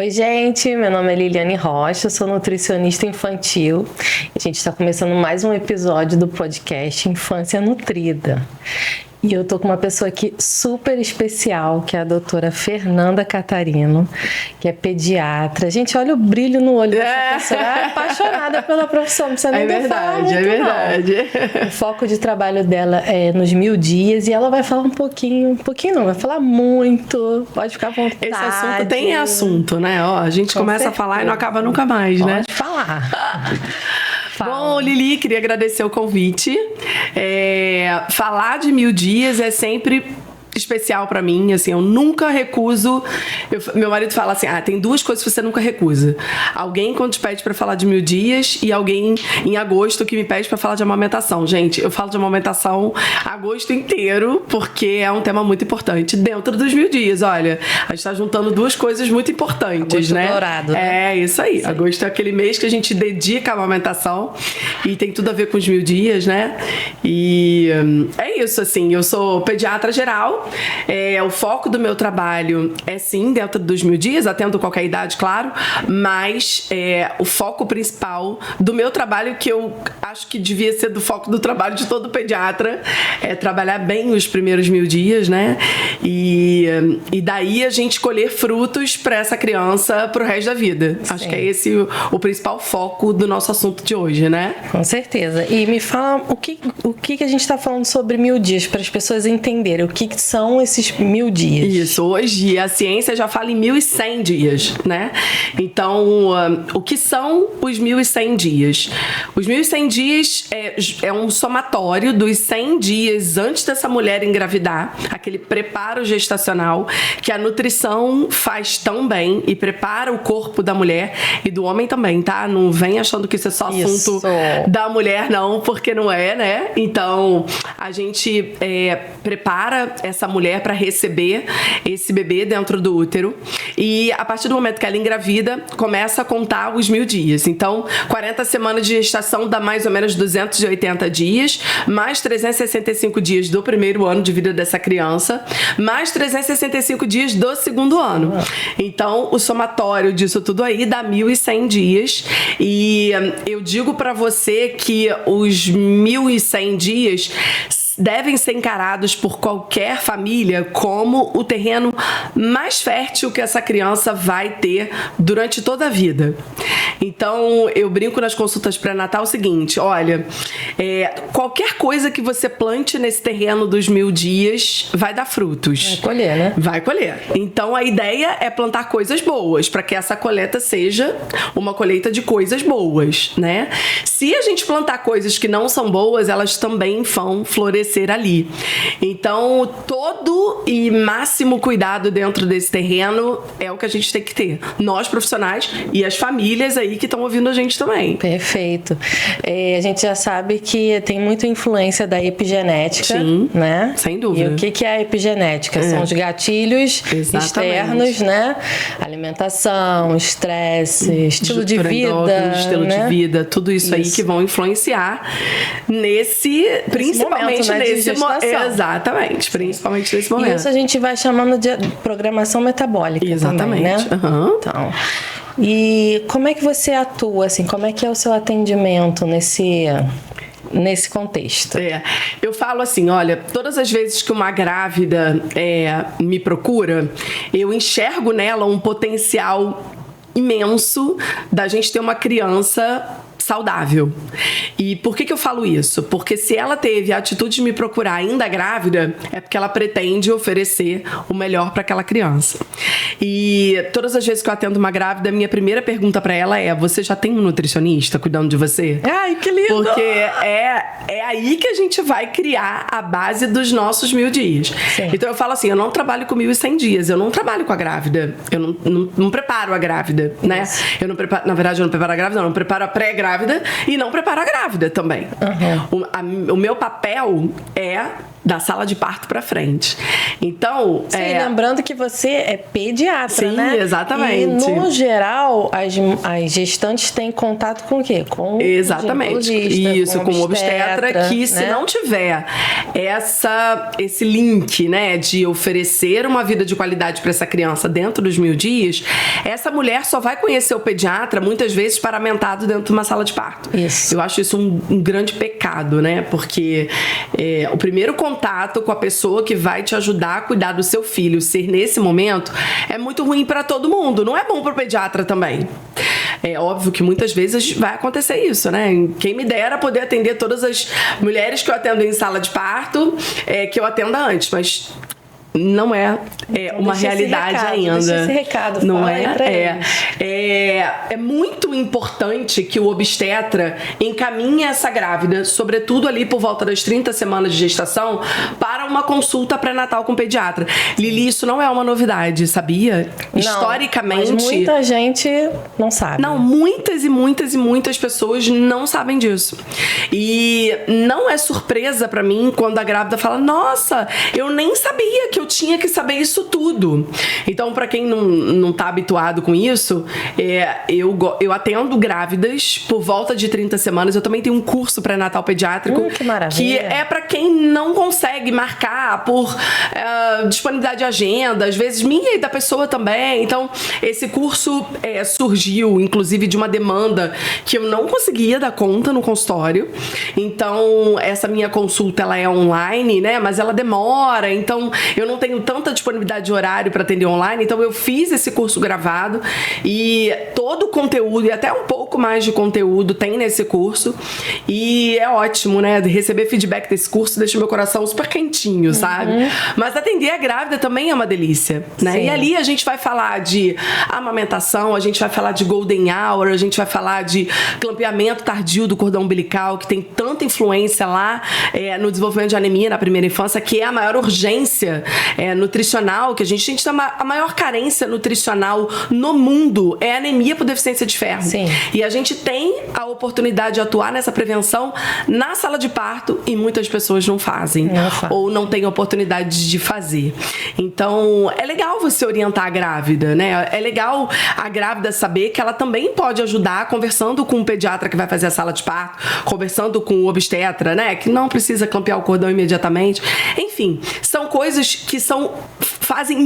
Oi, gente, meu nome é Liliane Rocha, sou nutricionista infantil. A gente está começando mais um episódio do podcast Infância Nutrida. E eu tô com uma pessoa aqui super especial, que é a doutora Fernanda Catarino, que é pediatra. Gente, olha o brilho no olho dessa pessoa. É apaixonada pela profissão, não precisa nem falar muito, é verdade. não. O foco de trabalho dela é nos 1000 dias e ela vai falar um pouquinho não, vai falar muito. Pode ficar à vontade. Esse assunto tem assunto, né? Ó, a gente começa a falar e não acaba nunca mais, né? Pode falar. Bom, Lili, queria agradecer o convite. Falar de 1000 dias é sempre especial pra mim, assim, eu nunca recuso. Meu marido fala assim, tem duas coisas que você nunca recusa. Alguém quando te pede pra falar de 1000 dias e alguém em agosto que me pede pra falar de amamentação. Gente, eu falo de amamentação agosto inteiro, porque é um tema muito importante dentro dos 1000 dias, olha. A gente tá juntando duas coisas muito importantes, agosto né? Dourado, né? É, isso aí. Agosto é aquele mês que a gente dedica à amamentação e tem tudo a ver com os 1000 dias, né? E é isso, assim, eu sou pediatra geral. O foco do meu trabalho é sim dentro dos 1000 dias, atendo qualquer idade, claro, mas o foco principal do meu trabalho, que eu acho que devia ser do foco do trabalho de todo pediatra, é trabalhar bem os primeiros 1000 dias, né? E daí a gente colher frutos para essa criança pro resto da vida. Sim. Acho que é esse o principal foco do nosso assunto de hoje, né? Com certeza. E me fala o que a gente está falando sobre 1000 dias, para as pessoas entenderem o que são esses 1000 dias. Isso, hoje a ciência já fala em 1100 dias, né? Então, o que são os 1100 dias? Os 1100 dias é um somatório dos 100 dias antes dessa mulher engravidar, aquele preparo gestacional que a nutrição faz tão bem e prepara o corpo da mulher e do homem também, tá? Não vem achando que isso é só assunto da mulher, não, porque não é, né? Então, a gente prepara essa mulher para receber esse bebê dentro do útero e a partir do momento que ela engravida, começa a contar os 1000 dias. Então, 40 semanas de gestação dá mais ou menos 280 dias, mais 365 dias do primeiro ano de vida dessa criança, mais 365 dias do segundo ano. Então, o somatório disso tudo aí dá 1100 dias e eu digo para você que os 1100 dias devem ser encarados por qualquer família como o terreno mais fértil que essa criança vai ter durante toda a vida. Então, eu brinco nas consultas pré-natal o seguinte, olha, qualquer coisa que você plante nesse terreno dos 1000 dias vai dar frutos. Vai colher, né? Vai colher. Então, a ideia é plantar coisas boas, para que essa colheita seja uma colheita de coisas boas, né? Se a gente plantar coisas que não são boas, elas também vão florescer ali. Então, todo e máximo cuidado dentro desse terreno é o que a gente tem que ter. Nós, profissionais, e as famílias aí que estão ouvindo a gente também. Perfeito. A gente já sabe que tem muita influência da epigenética, sim, né? Sem dúvida. E o que é a epigenética? São os gatilhos externos, né? Alimentação, estresse, estilo de vida. Estilo de vida, tudo isso aí que vão influenciar principalmente momento, né? nesse momento. Exatamente, principalmente nesse momento. E isso a gente vai chamando de programação metabólica. Exatamente. Também, né? Uhum. Então, e como é que você atua, assim? Como é que é o seu atendimento nesse contexto? Eu falo assim, olha, todas as vezes que uma grávida me procura, eu enxergo nela um potencial imenso da gente ter uma criança saudável. E por que eu falo isso? Porque se ela teve a atitude de me procurar ainda grávida, é porque ela pretende oferecer o melhor para aquela criança. E todas as vezes que eu atendo uma grávida, minha primeira pergunta para ela é: você já tem um nutricionista cuidando de você? Ai, que lindo! Porque é aí que a gente vai criar a base dos nossos 1000 dias. Sim. Então eu falo assim, eu não trabalho com 1100 dias, eu não trabalho com a grávida, eu não preparo a grávida, né? Eu não preparo, na verdade eu não preparo a grávida, não preparo a pré-grávida e não preparo a grávida também. Uhum. O meu papel é da sala de parto para frente. Então, sim, lembrando que você é pediatra, sim, né? Exatamente. E, no geral, as gestantes têm contato com o quê? Com exatamente. Isso, com o obstetra, que se não tiver esse link, né, de oferecer uma vida de qualidade para essa criança dentro dos 1000 dias, essa mulher só vai conhecer o pediatra, muitas vezes, paramentado dentro de uma sala de parto. Isso. Eu acho isso um grande pecado, né? Porque o primeiro contato com a pessoa que vai te ajudar a cuidar do seu filho ser nesse momento é muito ruim para todo mundo. Não é bom para o pediatra também. É óbvio que muitas vezes vai acontecer isso, né? Quem me dera poder atender todas as mulheres que eu atendo em sala de parto, que eu atenda antes, mas não é uma realidade ainda. Deixa esse recado, não fala é muito importante que o obstetra encaminhe essa grávida, sobretudo ali por volta das 30 semanas de gestação, para uma consulta pré-natal com o pediatra. Lili, isso não é uma novidade, sabia? Não, historicamente, mas muita gente não sabe. Não, muitas e muitas e muitas pessoas não sabem disso. E não é surpresa pra mim quando a grávida fala: nossa, eu nem sabia que eu tinha que saber isso tudo. Então, pra quem não tá habituado com isso, eu atendo grávidas por volta de 30 semanas. Eu também tenho um curso pré-natal pediátrico que maravilha. Que é pra quem não consegue marcar por disponibilidade de agenda, às vezes minha e da pessoa também. Então, esse curso surgiu, inclusive, de uma demanda que eu não conseguia dar conta no consultório. Então, essa minha consulta, ela é online, né? Mas ela demora, então eu não tenho tanta disponibilidade de horário para atender online, então eu fiz esse curso gravado e todo o conteúdo, e até um pouco mais de conteúdo, tem nesse curso. E é ótimo, né? Receber feedback desse curso deixa meu coração super quentinho, sabe? Mas atender a grávida também é uma delícia, né? Sim. E ali a gente vai falar de amamentação, a gente vai falar de golden hour, a gente vai falar de clampeamento tardio do cordão umbilical, que tem tanta influência lá no desenvolvimento de anemia na primeira infância, que é a maior urgência nutricional, que a gente tem a maior carência nutricional no mundo é a anemia por deficiência de ferro. Sim. E a gente tem a oportunidade de atuar nessa prevenção na sala de parto e muitas pessoas não fazem. Ou não têm oportunidade de fazer. Então, é legal você orientar a grávida, né? É legal a grávida saber que ela também pode ajudar conversando com o pediatra que vai fazer a sala de parto, conversando com o obstetra, né? Que não precisa clampear o cordão imediatamente. Enfim, são coisas que fazem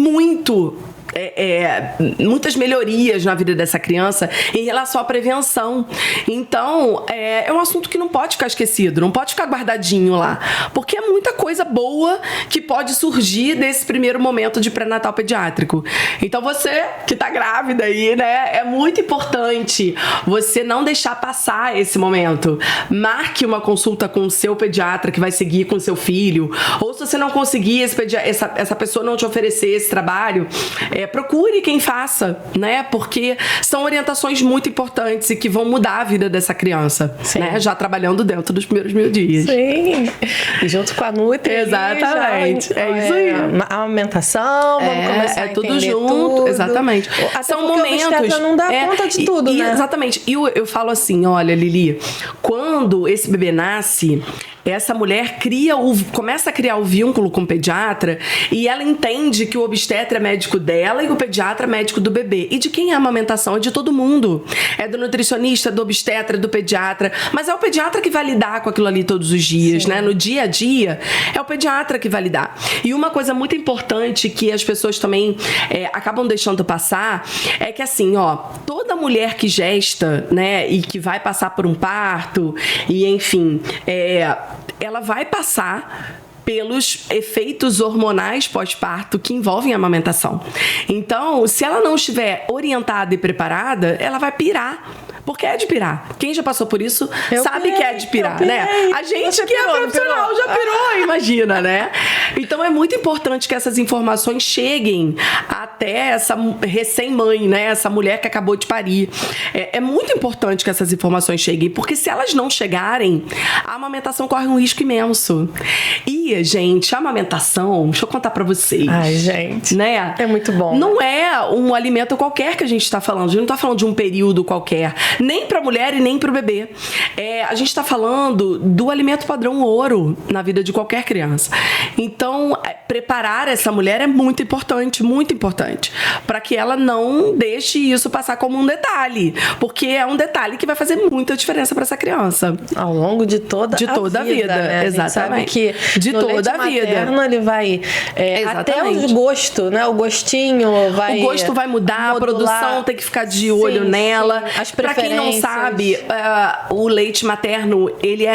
muitas melhorias na vida dessa criança em relação à prevenção. Então, é um assunto que não pode ficar esquecido, não pode ficar guardadinho lá, porque é muita coisa boa que pode surgir desse primeiro momento de pré-natal pediátrico. Então, você que tá grávida aí, né, é muito importante você não deixar passar esse momento. Marque uma consulta com o seu pediatra que vai seguir com o seu filho, ou se você não conseguir, essa pessoa não te oferecer esse trabalho, procure quem faça, né? Porque são orientações muito importantes e que vão mudar a vida dessa criança, né? Já trabalhando dentro dos primeiros 1000 dias. Sim. E junto com a Nutri. Exatamente. É isso aí. A amamentação, vamos começar a tudo junto. Tudo. Exatamente. Até são momentos. Não dá conta de tudo, né? Exatamente. E eu falo assim, olha, Lili, quando esse bebê nasce, essa mulher começa a criar o vínculo com o pediatra e ela entende que o obstetra é médico dela e o pediatra é médico do bebê. E de quem é a amamentação? É de todo mundo. É do nutricionista, do obstetra, do pediatra. Mas é o pediatra que vai lidar com aquilo ali todos os dias, Sim. né? No dia a dia, é o pediatra que vai lidar. E uma coisa muito importante que as pessoas também acabam deixando passar é que, assim, toda mulher que gesta, né, e que vai passar por um parto, e enfim, ela vai passar pelos efeitos hormonais pós-parto que envolvem a amamentação. Então, se ela não estiver orientada e preparada, ela vai pirar. Porque é de pirar. Quem já passou por isso sabe que é de pirar, né? A gente que é profissional já pirou, imagina, né? Então é muito importante que essas informações cheguem até essa recém-mãe, né? Essa mulher que acabou de parir. É muito importante que essas informações cheguem, porque se elas não chegarem, a amamentação corre um risco imenso. E, gente, a amamentação, deixa eu contar pra vocês. Ai, gente. Né? É muito bom. Não é um alimento qualquer que a gente tá falando. A gente não tá falando de um período qualquer. nem para a mulher e nem para o bebê. A gente está falando do alimento padrão ouro na vida de qualquer criança. Então, preparar essa mulher é muito importante, para que ela não deixe isso passar como um detalhe, porque é um detalhe que vai fazer muita diferença para essa criança. Ao longo de toda a vida, né? Exatamente. A gente sabe que de no toda leite a vida. materno, ele vai até o gosto, né? O gostinho vai. O gosto vai mudar, a produção tem que ficar de olho nela. Para quem não sabe, o leite materno, ele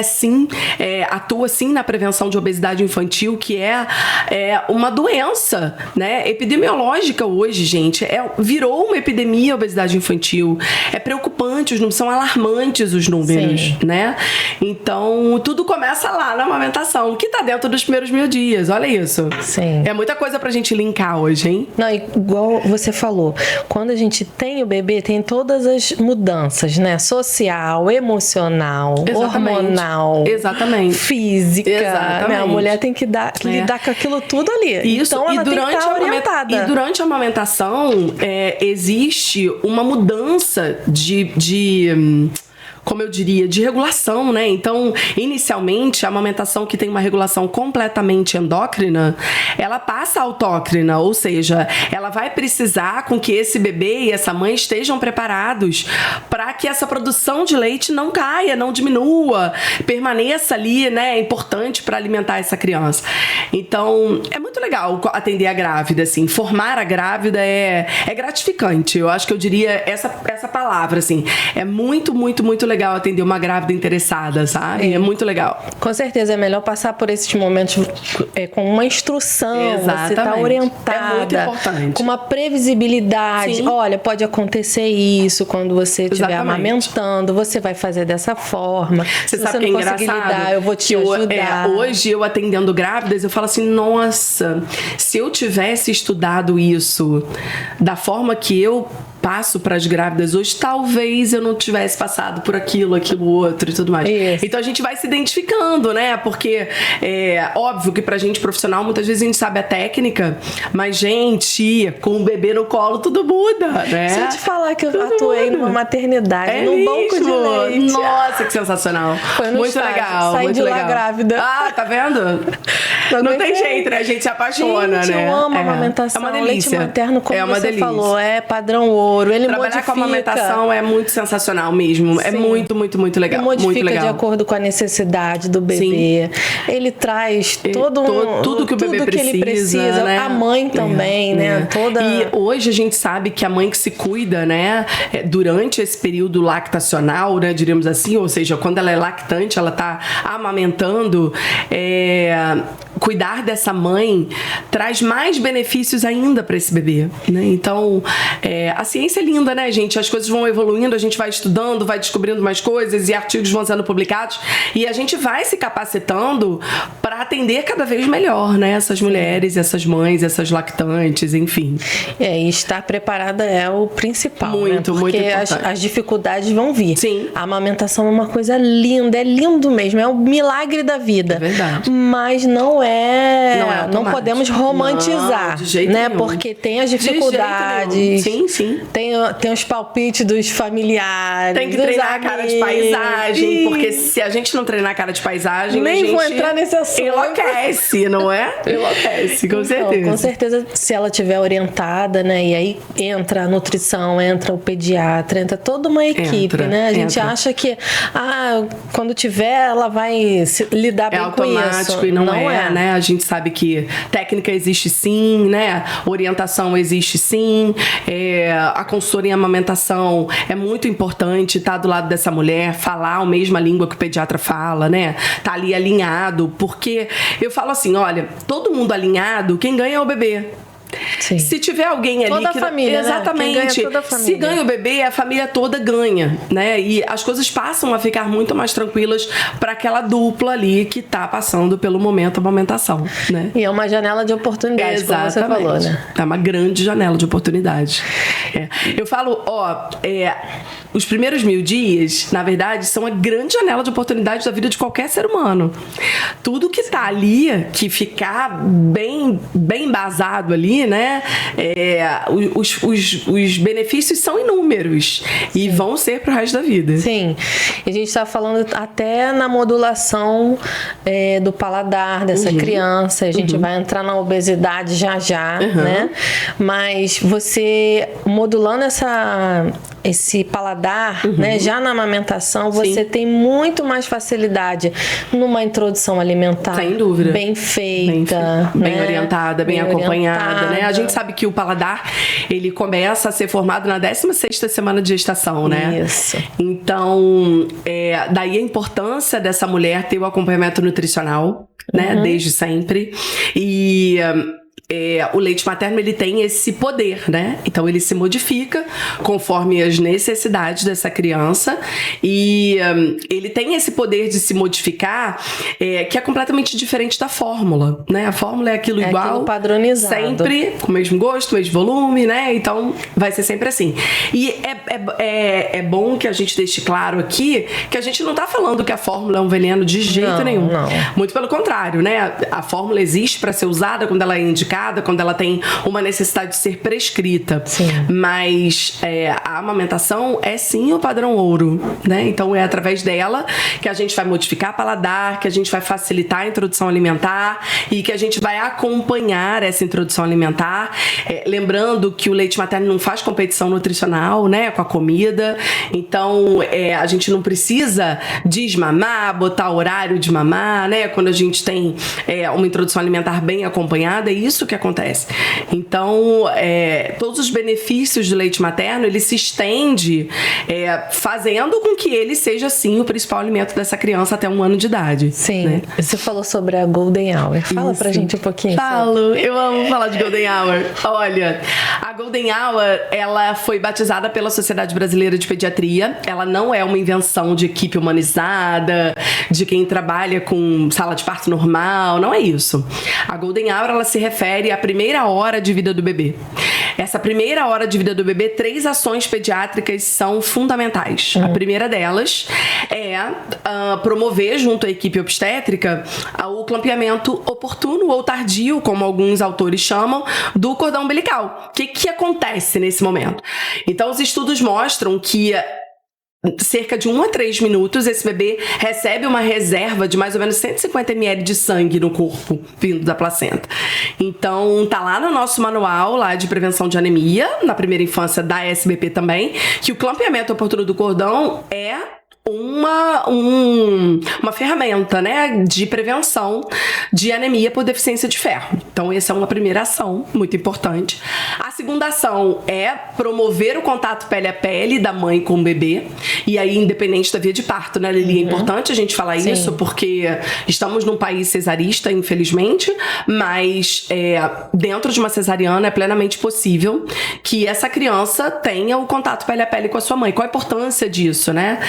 atua sim na prevenção de obesidade infantil, que é uma doença, né, epidemiológica hoje, gente. Virou uma epidemia a obesidade infantil. É preocupante, os números são alarmantes, os números, né? Então, tudo começa lá na amamentação, que tá dentro dos primeiros 1000 dias. Olha isso. Sim. É muita coisa pra gente linkar hoje, hein? Não, igual você falou, quando a gente tem o bebê, tem todas as mudanças, né? Social, emocional, hormonal, física. Exatamente. Né? A mulher tem que lidar com aquilo tudo ali. Isso. Então ela tem que estar orientada. E durante a amamentação, existe uma mudança como eu diria, de regulação, né? Então, inicialmente, a amamentação que tem uma regulação completamente endócrina, ela passa autócrina, ou seja, ela vai precisar com que esse bebê e essa mãe estejam preparados para que essa produção de leite não caia, não diminua, permaneça ali, né? É importante para alimentar essa criança. Então, é muito legal atender a grávida, assim, formar a grávida é gratificante. Eu acho que eu diria essa palavra, assim, é muito, muito, muito legal atender uma grávida interessada, sabe? É muito legal. Com certeza, é melhor passar por esses momentos com uma instrução. Exatamente. Você tá orientada. É muito importante. Com uma previsibilidade. Sim. Olha, pode acontecer isso quando você estiver amamentando, você vai fazer dessa forma. Você Se sabe você que não é conseguir engraçado? lidar, eu vou te ajudar. Hoje, eu atendendo grávidas, eu falo assim, nossa, se eu tivesse estudado isso da forma que eu passo para as grávidas hoje, talvez eu não tivesse passado por aquilo outro e tudo mais. Isso. Então a gente vai se identificando, né? Porque é óbvio que pra gente profissional, muitas vezes a gente sabe a técnica, mas gente, com o bebê no colo tudo muda, né? Se eu te falar que eu atuei numa maternidade, num banco de leite. Nossa, que sensacional. Foi muito legal. Saí de lá grávida. Ah, tá vendo? Não tem jeito, né? A gente se apaixona, gente, né? Eu amo a amamentação. É uma delícia. O leite materno, como você falou, é padrão ouro. Ele trabalhar modifica. com a amamentação é muito sensacional mesmo. Sim. É muito, muito, muito legal. Ele modifica muito legal. de acordo com a necessidade do bebê. Sim. Ele traz tudo que o bebê precisa, né? A mãe também, né? E hoje a gente sabe que a mãe que se cuida, né? Durante esse período lactacional, né? Diríamos assim, ou seja, quando ela é lactante, ela tá amamentando, cuidar dessa mãe traz mais benefícios ainda para esse bebê, né? Então, a ciência é linda, né, gente? As coisas vão evoluindo, a gente vai estudando, vai descobrindo mais coisas e artigos vão sendo publicados e a gente vai se capacitando para atender cada vez melhor, né? Essas mulheres, essas mães, essas lactantes, enfim. E estar preparada é o principal, muito, né? muito importante. Porque as dificuldades vão vir. Sim. A amamentação é uma coisa linda, é lindo mesmo, é o milagre da vida. É verdade. Mas não podemos romantizar, não, de jeito né? nenhum. Porque tem as dificuldades. Sim. Tem os palpites dos familiares. Tem que treinar a cara de paisagem, porque se a gente não treinar a cara de paisagem, nem a gente vou entrar nesse assunto. Enlouquece, não é? Enlouquece, com certeza. Com certeza, se ela estiver orientada, né? E aí entra a nutrição, entra o pediatra, entra toda uma equipe, né? A gente acha que quando tiver, ela vai lidar bem com isso. É automático e não é, né? A gente sabe que técnica existe sim, né? Orientação existe sim. A consultoria em amamentação é muito importante estar do lado dessa mulher, falar a mesma língua que o pediatra fala, né? Tá ali alinhado, porque eu falo assim, olha, todo mundo alinhado, quem ganha é o bebê. Sim. Se tiver alguém ali toda que a família, exatamente, né? Quem ganha toda a família. Se ganha o bebê, a família toda ganha, né? E as coisas passam a ficar muito mais tranquilas para aquela dupla ali que tá passando pelo momento da amamentação, né? E é uma janela de oportunidade, como você falou, né? É uma grande janela de oportunidade. Eu falo, os primeiros 1000 dias, na verdade, são a grande janela de oportunidade da vida de qualquer ser humano. Tudo que tá ali, que ficar bem embasado ali, aí, né? Os benefícios são inúmeros e vão ser pro resto da vida. Sim, e a gente está falando até na modulação do paladar dessa criança. A gente vai entrar na obesidade já, né? Mas você modulando esse paladar, né? Já na amamentação, você tem muito mais facilidade numa introdução alimentar. Sem dúvida. Bem feita. Bem orientada, bem acompanhada, né? A gente sabe que o paladar, ele começa a ser formado na 16ª semana de gestação, né? Isso. Então, daí a importância dessa mulher ter o acompanhamento nutricional, né? Desde sempre. E o leite materno, ele tem esse poder, né? Então, ele se modifica conforme as necessidades dessa criança e ele tem esse poder de se modificar que é completamente diferente da fórmula, né? A fórmula é aquilo igual, aquilo padronizado. Sempre, com o mesmo gosto, mesmo volume, né? Então, vai ser sempre assim. E é bom que a gente deixe claro aqui que a gente não tá falando que a fórmula é um veneno de jeito nenhum. Não. Muito pelo contrário, né? A fórmula existe para ser usada quando ela é indicada, quando ela tem uma necessidade de ser prescrita. Sim. Mas a amamentação é sim o padrão ouro, né? Então é através dela que a gente vai modificar paladar, que a gente vai facilitar a introdução alimentar e que a gente vai acompanhar essa introdução alimentar. Lembrando que o leite materno não faz competição nutricional, né? Com a comida. Então a gente não precisa desmamar, botar horário de mamar, né? Quando a gente tem uma introdução alimentar bem acompanhada, é isso que acontece. Então, todos os benefícios do leite materno, ele se estende fazendo com que ele seja, sim, o principal alimento dessa criança até 1 ano de idade. Sim. Né? Você falou sobre a Golden Hour. Fala pra gente um pouquinho. Falo. Eu amo falar de Golden Hour. Olha, a Golden Hour, ela foi batizada pela Sociedade Brasileira de Pediatria. Ela não é uma invenção de equipe humanizada, de quem trabalha com sala de parto normal. Não é isso. A Golden Hour, ela se refere à primeira hora de vida do bebê. Essa primeira hora de vida do bebê, 3 ações pediátricas são fundamentais. A primeira delas é promover, junto à equipe obstétrica, o clampeamento oportuno ou tardio, como alguns autores chamam, do cordão umbilical. O que acontece nesse momento? Então, os estudos mostram que cerca de 1 a 3 minutos, esse bebê recebe uma reserva de mais ou menos 150 ml de sangue no corpo, vindo da placenta. Então, tá lá no nosso manual lá de prevenção de anemia, na primeira infância da SBP também, que o clampeamento oportuno do cordão é uma ferramenta, né, de prevenção de anemia por deficiência de ferro. Então, essa é uma primeira ação muito importante. A segunda ação é promover o contato pele a pele da mãe com o bebê, e aí independente da via de parto, né, Lili? É importante a gente falar isso, porque estamos num país cesarista, infelizmente, mas dentro de uma cesariana é plenamente possível que essa criança tenha o contato pele a pele com a sua mãe. Qual a importância disso, né?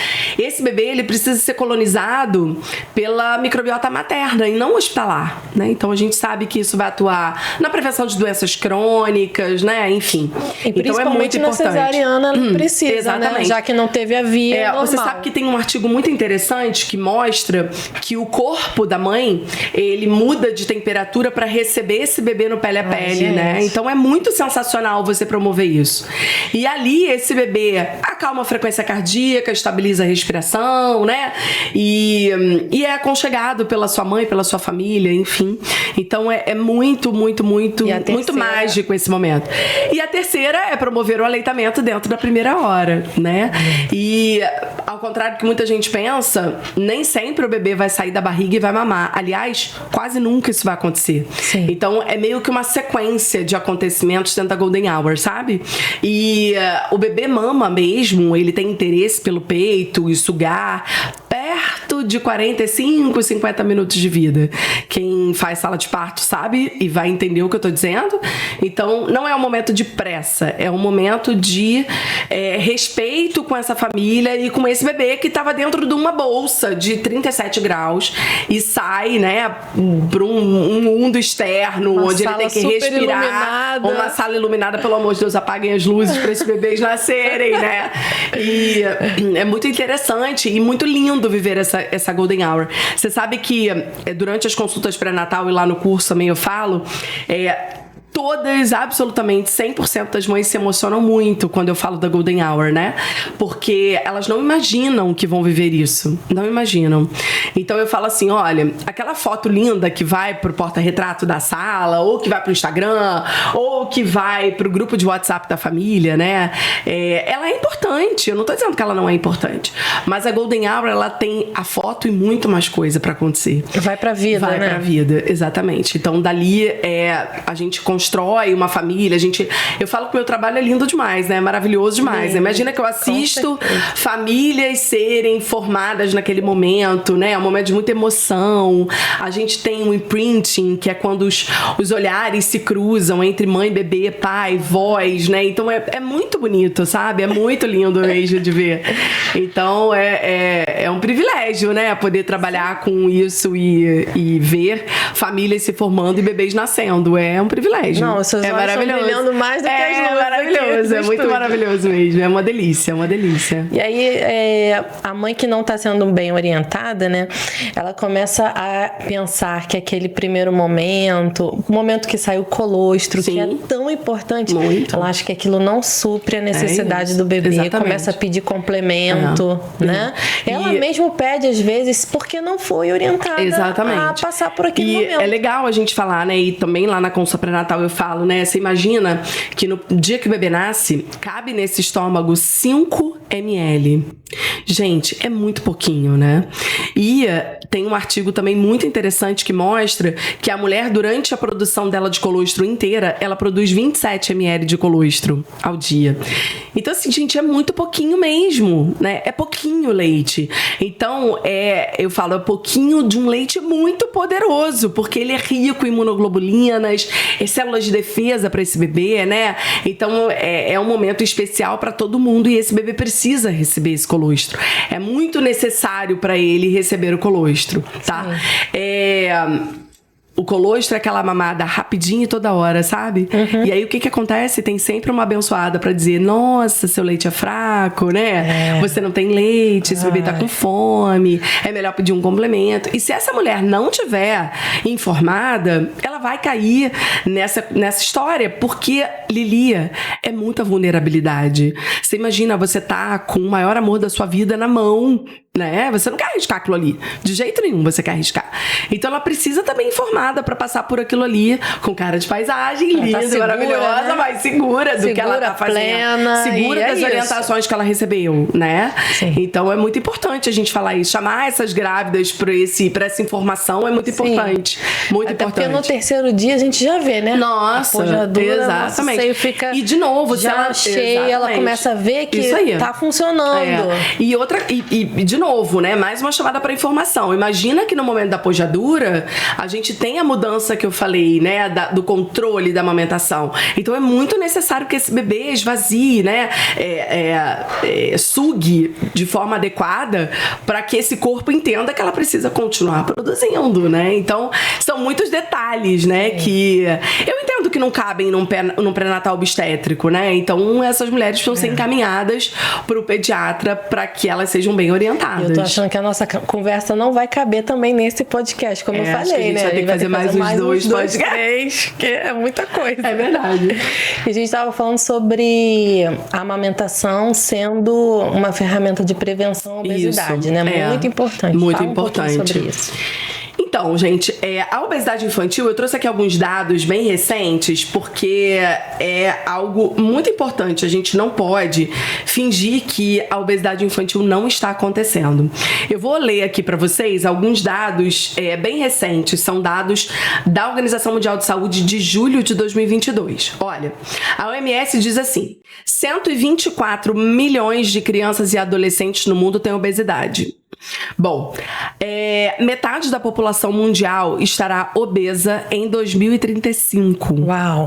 Esse bebê, ele precisa ser colonizado pela microbiota materna e não hospitalar, né? Então, a gente sabe que isso vai atuar na prevenção de doenças crônicas, né? Enfim. E então, é muito na importante. Cesariana precisa, exatamente. Né? Já que não teve a via normal. Você sabe que tem um artigo muito interessante que mostra que o corpo da mãe, ele muda de temperatura para receber esse bebê no pele a pele, né? Então, é muito sensacional você promover isso. E ali, esse bebê acalma a frequência cardíaca, estabiliza a respiração, né? E é aconchegado pela sua mãe, pela sua família, enfim. Então é muito mágico esse momento. E a terceira é promover o aleitamento dentro da primeira hora, né? E ao contrário do que muita gente pensa, nem sempre o bebê vai sair da barriga e vai mamar. Aliás, quase nunca isso vai acontecer. Sim. Então é meio que uma sequência de acontecimentos dentro da Golden Hour, sabe? E o bebê mama mesmo, ele tem interesse pelo peito e sugar perto de 45, 50 minutos de vida. Quem faz sala de parto sabe e vai entender o que eu tô dizendo. Então, não é um momento de pressa, é um momento de respeito com essa família e com esse bebê que estava dentro de uma bolsa de 37 graus e sai, né, para um mundo externo, uma onde ele tem que respirar. Iluminada. Uma sala iluminada, pelo amor de Deus, apaguem as luzes para esses bebês nascerem, né? E é muito interessante e muito lindo viver essa Golden Hour. Você sabe que durante as consultas pré-natal e lá no curso também eu falo, todas, absolutamente 100% das mães se emocionam muito quando eu falo da Golden Hour, né? Porque elas não imaginam que vão viver isso. Não imaginam. Então eu falo assim, olha, aquela foto linda que vai pro porta-retrato da sala, ou que vai pro Instagram, ou que vai pro grupo de WhatsApp da família, né? Ela é importante. Eu não tô dizendo que ela não é importante. Mas a Golden Hour, ela tem a foto e muito mais coisa pra acontecer. Vai pra vida, né? Vai pra vida, exatamente. Então, dali, a gente constrói uma família, eu falo que o meu trabalho é lindo demais, né? Maravilhoso demais. Imagina que eu assisto famílias serem formadas naquele momento, né? É um momento de muita emoção. A gente tem um imprinting, que é quando os olhares se cruzam entre mãe, bebê, pai, voz, né? Então, é muito bonito, sabe? É muito lindo mesmo de ver. Então, é um privilégio, né? Poder trabalhar com isso e ver famílias se formando e bebês nascendo. É um privilégio. Não, seus olhos estão brilhando mais do que as luzes. É maravilhoso, é muito maravilhoso mesmo. É uma delícia, é uma delícia. E aí, a mãe que não está sendo bem orientada, né? Ela começa a pensar que aquele primeiro momento, o momento que sai o colostro, Sim. que é tão importante, muito. ela acha que aquilo não supre a necessidade do bebê. Exatamente. Começa a pedir complemento, né? Ela mesmo pede, às vezes, porque não foi orientada a passar por aquele momento. É legal a gente falar, né? E também lá na consulta pré-natal eu falo, né? Você imagina que no dia que o bebê nasce, cabe nesse estômago 5 ml. Gente, é muito pouquinho, né? E tem um artigo também muito interessante que mostra que a mulher, durante a produção dela de colostro inteira, ela produz 27 ml de colostro ao dia. Então, assim, gente, é muito pouquinho mesmo, né? É pouquinho leite. Então, eu falo, é pouquinho de um leite muito poderoso, porque ele é rico em imunoglobulinas, células de defesa para esse bebê, né? Então, é um momento especial para todo mundo e esse bebê precisa receber esse colostro. É muito necessário para ele receber o colostro, tá? O colostro é aquela mamada rapidinho toda hora, sabe? Uhum. E aí o que acontece? Tem sempre uma abençoada pra dizer, nossa, seu leite é fraco, né? Você não tem leite, esse bebê tá com fome, é melhor pedir um complemento. E se essa mulher não tiver informada, ela vai cair nessa história, porque, Lilia, é muita vulnerabilidade. Você imagina, você tá com o maior amor da sua vida na mão, né? Você não quer arriscar aquilo ali. De jeito nenhum você quer arriscar. Então ela precisa também informada pra passar por aquilo ali com cara de paisagem, linda, tá segura, maravilhosa, né? Mas segura do que ela tá fazendo. Plena, segura das orientações que ela recebeu, né? Sim. Então é muito importante a gente falar isso. Chamar essas grávidas pra essa informação é muito importante. Muito Até importante. Porque no terceiro dia a gente já vê, né? Nossa, exatamente. Nosso seio fica e de novo, já ela cheia, ela começa a ver que tá funcionando. E outra, de novo, né? Mais uma chamada para informação. Imagina que no momento da pojadura, a gente tem a mudança que eu falei, né? Do controle da amamentação. Então é muito necessário que esse bebê esvazie, né? Sugue de forma adequada para que esse corpo entenda que ela precisa continuar produzindo, né? Então, são muitos detalhes, né? Que eu entendo que não cabem num pré-natal obstétrico, né? Então, essas mulheres precisam ser encaminhadas pro pediatra para que elas sejam bem orientadas. Eu tô achando que a nossa conversa não vai caber também nesse podcast, como eu falei, acho que a gente vai ter que fazer mais uns dois podcasts, que é muita coisa. É verdade. E a gente tava falando sobre a amamentação sendo uma ferramenta de prevenção à obesidade, isso, né? Muito importante. Muito importante. Sobre isso. Então, gente, a obesidade infantil, eu trouxe aqui alguns dados bem recentes, porque é algo muito importante. A gente não pode fingir que a obesidade infantil não está acontecendo. Eu vou ler aqui para vocês alguns dados bem recentes. São dados da Organização Mundial de Saúde de julho de 2022. Olha, a OMS diz assim, 124 milhões de crianças e adolescentes no mundo têm obesidade. Bom, metade da população mundial estará obesa em 2035. Uau!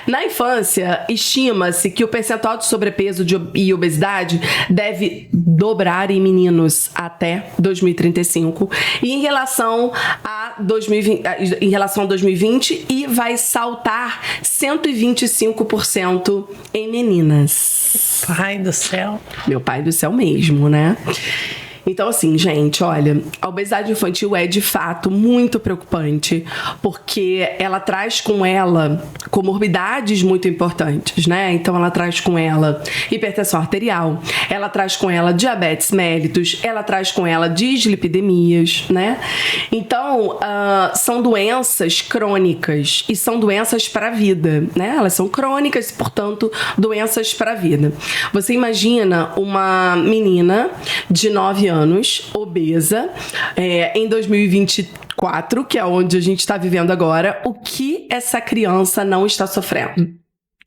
Na infância, estima-se que o percentual de sobrepeso e obesidade deve dobrar em meninos até 2035 e em relação a 2020 e vai saltar 125% em meninas. Pai do céu. Meu pai do céu mesmo, né? Então, assim, gente, olha, a obesidade infantil é de fato muito preocupante, porque ela traz com ela comorbidades muito importantes, né? Então, ela traz com ela hipertensão arterial, ela traz com ela diabetes mellitus, ela traz com ela dislipidemias, né? Então, são doenças crônicas e são doenças para a vida, né? Elas são crônicas e, portanto, doenças para a vida. Você imagina uma menina de 9 anos, obesa, em 2024, que é onde a gente está vivendo agora, o que essa criança não está sofrendo?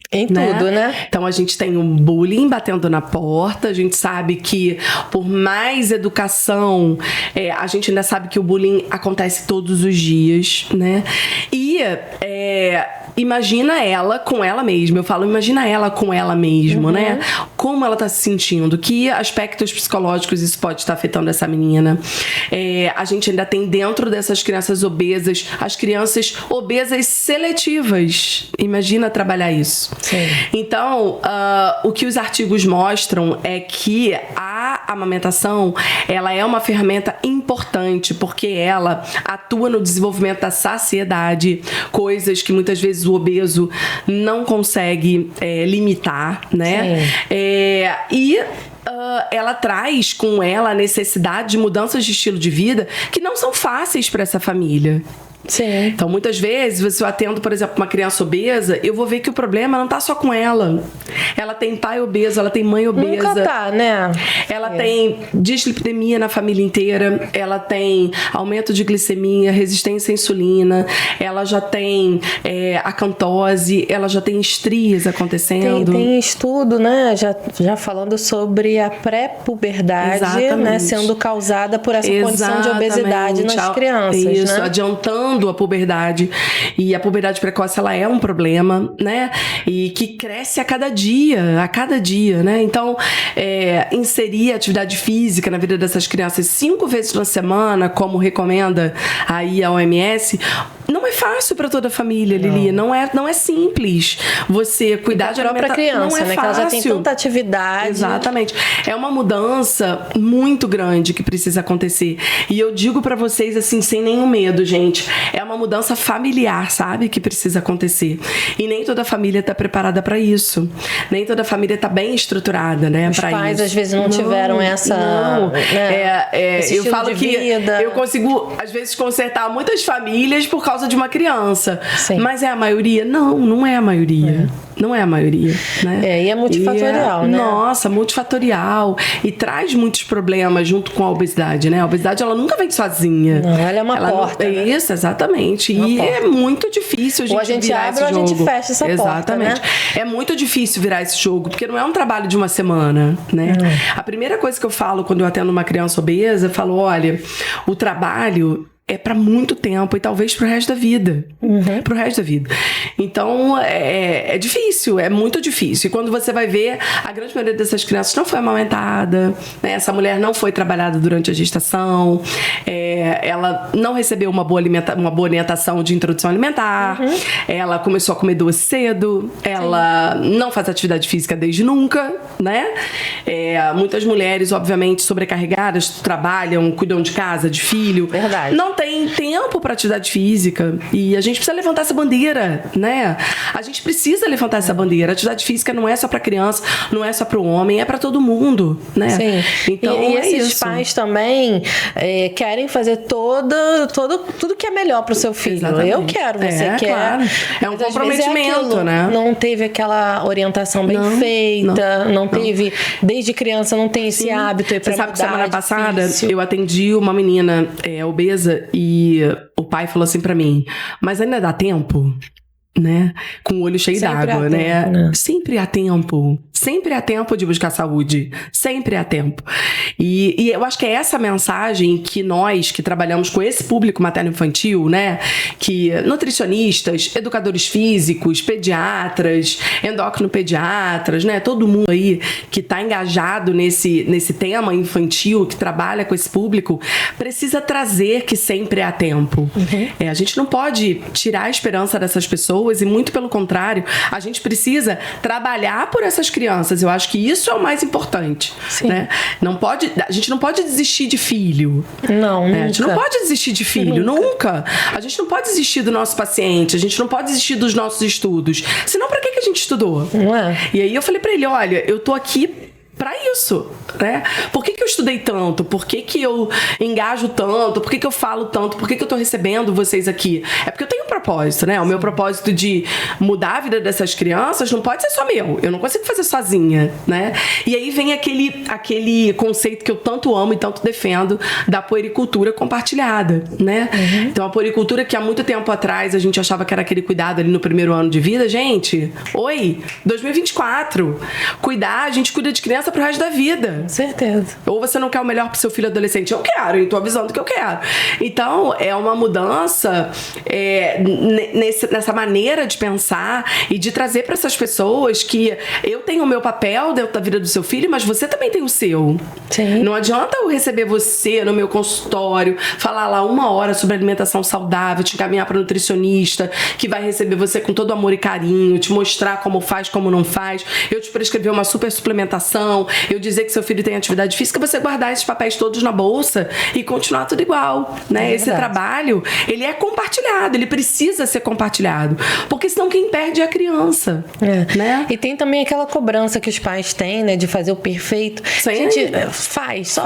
Em tudo, né? Então a gente tem um bullying batendo na porta, a gente sabe que por mais educação, a gente ainda sabe que o bullying acontece todos os dias, né? E imagina ela com ela mesma. Eu falo, imagina ela com ela mesma, né? Como ela tá se sentindo, que aspectos psicológicos isso pode estar afetando essa menina. A gente ainda tem dentro dessas crianças obesas, as crianças obesas seletivas. Imagina trabalhar isso. Sim. Então, o que os artigos mostram é que a amamentação, ela é uma ferramenta importante, porque ela atua no desenvolvimento da saciedade, coisas que muitas vezes o obeso não consegue limitar, né? Ela traz com ela a necessidade de mudanças de estilo de vida que não são fáceis para essa família. Sim. Então, muitas vezes, se eu atendo, por exemplo, uma criança obesa, eu vou ver que o problema não tá só com ela. Ela tem pai obeso, ela tem mãe obesa. Nunca tá, né? Ela tem dislipidemia na família inteira, ela tem aumento de glicemia, resistência à insulina, ela já tem acantose, ela já tem estrias acontecendo. Tem estudo, né, já falando sobre a pré-puberdade, né, sendo causada por essa condição de obesidade nas crianças. Isso, né? Adiantando a puberdade. E a puberdade precoce, ela é um problema, né? E que cresce a cada dia, né? Então, inserir atividade física na vida dessas crianças 5 vezes na semana, como recomenda aí a OMS, não é fácil para toda a família, Lili. Não é simples. Você cuidar de alimentação. Para criança, não é né? fácil. Que ela já tem tanta atividade. Exatamente. É uma mudança muito grande que precisa acontecer. E eu digo para vocês assim, sem nenhum medo, gente. É uma mudança familiar, sabe? Que precisa acontecer. E nem toda família tá preparada para isso. Nem toda família tá bem estruturada, né? Os pais, às vezes, não tiveram essa... Não. Né? Eu falo que eu consigo, às vezes, consertar muitas famílias por causa de uma criança. Sim. Mas é a maioria? Não é a maioria. Não é a maioria, né? E é multifatorial, né? Nossa, multifatorial. E traz muitos problemas junto com a obesidade, né? A obesidade, ela nunca vem sozinha. Não, ela é uma porta. Né? Isso, exatamente. É muito difícil a gente ou a gente virar abre esse ou jogo. a gente fecha essa Exatamente. porta, né? É muito difícil virar esse jogo, porque não é um trabalho de uma semana, né? A primeira coisa que eu falo quando eu atendo uma criança obesa, eu falo, olha, o trabalho é para muito tempo e talvez pro resto da vida. Pro resto da vida. Então, é difícil, é muito difícil. E quando você vai ver, a grande maioria dessas crianças não foi amamentada, né? Essa mulher não foi trabalhada durante a gestação, ela não recebeu uma boa orientação de introdução alimentar, ela começou a comer doce cedo, ela não faz atividade física desde nunca, né? Muitas mulheres, obviamente, sobrecarregadas, trabalham, cuidam de casa, de filho. Verdade. Não tem tempo para atividade física e a gente precisa levantar essa bandeira, né? A gente precisa levantar essa bandeira. A atividade física não é só para criança, não é só para o homem, é para todo mundo, né? Sim. Então, e esses isso. pais também querem fazer tudo que é melhor pro seu filho. Exatamente. Eu quero, você quer. Claro. É um mas, às vezes, comprometimento, né? Não teve aquela orientação bem feita, não teve, desde criança não tem esse hábito aí pra Você sabe que semana passada difícil. eu atendi uma menina obesa e o pai falou assim pra mim, mas ainda dá tempo? Né? Com o olho cheio d'água, né? Sempre há tempo. Sempre há tempo de buscar saúde. Sempre há tempo. E eu acho que é essa mensagem que nós, que trabalhamos com esse público materno-infantil, né? Que nutricionistas, educadores físicos, pediatras, endocrinopediatras, né? Todo mundo aí que tá engajado nesse tema infantil, que trabalha com esse público, precisa trazer que sempre há tempo. A gente não pode tirar a esperança dessas pessoas pessoas, e muito pelo contrário, a gente precisa trabalhar por essas crianças. Eu acho que isso é o mais importante, né? A gente não pode desistir de filho. Não, nunca. A gente não pode desistir de filho, nunca. A gente não pode desistir do nosso paciente, a gente não pode desistir dos nossos estudos. Senão, pra que a gente estudou? Não é? E aí eu falei pra ele, olha, eu tô aqui pra isso, né? Por que eu estudei tanto? Por que eu engajo tanto? Por que eu falo tanto? Por que eu tô recebendo vocês aqui? É porque eu tenho um propósito, né? O meu propósito de mudar a vida dessas crianças não pode ser só meu. Eu não consigo fazer sozinha, né? E aí vem aquele conceito que eu tanto amo e tanto defendo da puericultura compartilhada, né? Então, a puericultura que há muito tempo atrás a gente achava que era aquele cuidado ali no primeiro ano de vida, gente, 2024. A gente cuida de criança pro resto da vida. Com certeza. Ou você não quer o melhor pro seu filho adolescente? Eu quero, e tô avisando que eu quero. Então, é uma mudança nessa maneira de pensar e de trazer para essas pessoas que eu tenho o meu papel dentro da vida do seu filho, mas você também tem o seu. Sim. Não adianta eu receber você no meu consultório, falar lá 1 hora sobre alimentação saudável, te encaminhar para nutricionista, que vai receber você com todo amor e carinho, te mostrar como faz, como não faz, eu te prescrever uma super suplementação, eu dizer que seu filho tem atividade física, você guardar esses papéis todos na bolsa e continuar tudo igual, né? Esse trabalho, ele é compartilhado, ele precisa ser compartilhado, porque senão quem perde é a criança, né? E tem também aquela cobrança que os pais têm, né, de fazer o perfeito. Sim. A gente faz.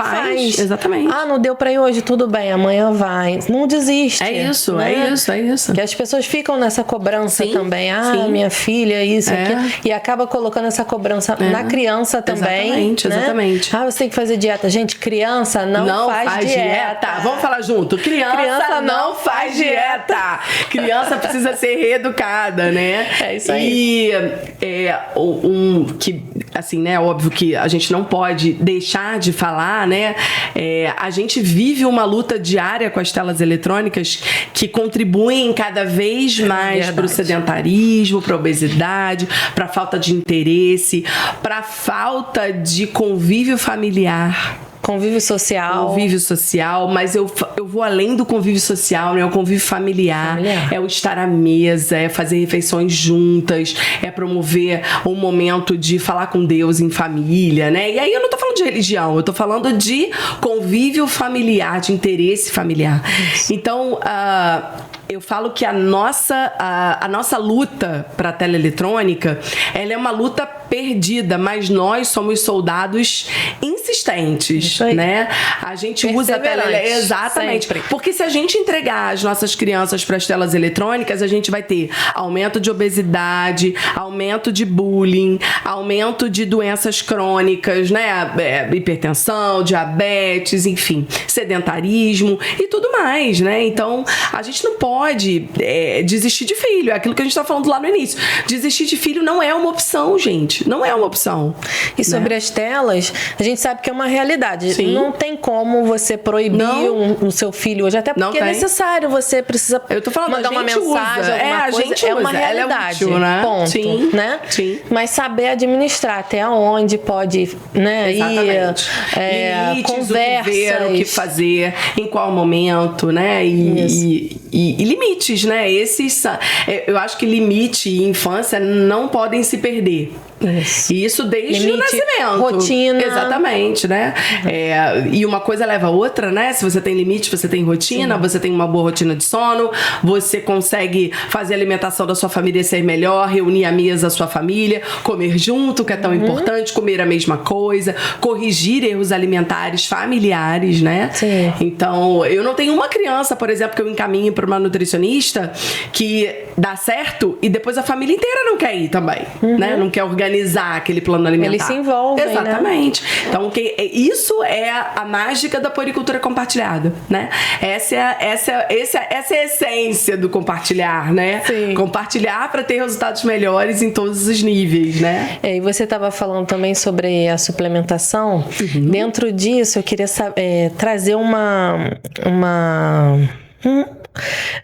Exatamente. Ah, não deu pra ir hoje, tudo bem, amanhã vai. Não desiste. É isso, né? é isso. Que as pessoas ficam nessa cobrança também. Ah, sim. minha filha, isso, aquilo. E acaba colocando essa cobrança na criança também. Exatamente. Ah, você tem que fazer dieta. Gente, criança não faz dieta. Vamos falar junto. Criança não faz dieta. Criança precisa ser reeducada, né? É isso aí. E que, assim, né? Óbvio que a gente não pode deixar de falar, né? A gente vive uma luta diária com as telas eletrônicas que contribuem cada vez mais para o sedentarismo, para a obesidade, para a falta de interesse, para a falta de convívio familiar. Convívio social, mas eu vou além do convívio social, né? É o convívio familiar, é o estar à mesa, é fazer refeições juntas, é promover um momento de falar com Deus em família, né? E aí eu não tô falando de religião, eu tô falando de convívio familiar, de interesse familiar. Isso. Então, eu falo que a nossa luta para a tela eletrônica, ela é uma luta perdida, mas nós somos soldados insistentes, né? A gente usa a tela exatamente. Sempre. Porque se a gente entregar as nossas crianças para as telas eletrônicas, a gente vai ter aumento de obesidade, aumento de bullying, aumento de doenças crônicas, né? Hipertensão, diabetes, enfim, sedentarismo e tudo mais, né? Então, a gente não pode desistir de filho. É aquilo que a gente tá falando lá no início. Desistir de filho não é uma opção, gente. Não é uma opção. E sobre as telas, a gente sabe que é uma realidade. Sim. Não tem como você proibir o seu filho hoje, até porque é necessário, você precisa mandar uma mensagem, alguma coisa. Gente é uma realidade. Ela é útil, né? Ponto. Sim. Né? Sim. Mas saber administrar até onde pode, né, exatamente. Limites, conversas. O que ver, o que fazer, em qual momento, né? E limites, né? Eu acho que limite e infância não podem se perder. Isso desde o nascimento. Rotina. Exatamente, né? E uma coisa leva a outra, né? Se você tem limite, você tem rotina, você tem uma boa rotina de sono, você consegue fazer a alimentação da sua família ser melhor, reunir a mesa da sua família, comer junto, que é tão importante, comer a mesma coisa, corrigir erros alimentares familiares, né? Sim. Então, eu não tenho uma criança, por exemplo, que eu encaminhe para uma nutricionista que dá certo e depois a família inteira não quer ir também, né? Não quer organizar aquele plano alimentar. Eles se envolvem, exatamente. Né? Então, isso é a mágica da puericultura compartilhada, né? Essa é a essência do compartilhar, né? Sim. Compartilhar para ter resultados melhores em todos os níveis, né? E você estava falando também sobre a suplementação. Dentro disso, eu queria trazer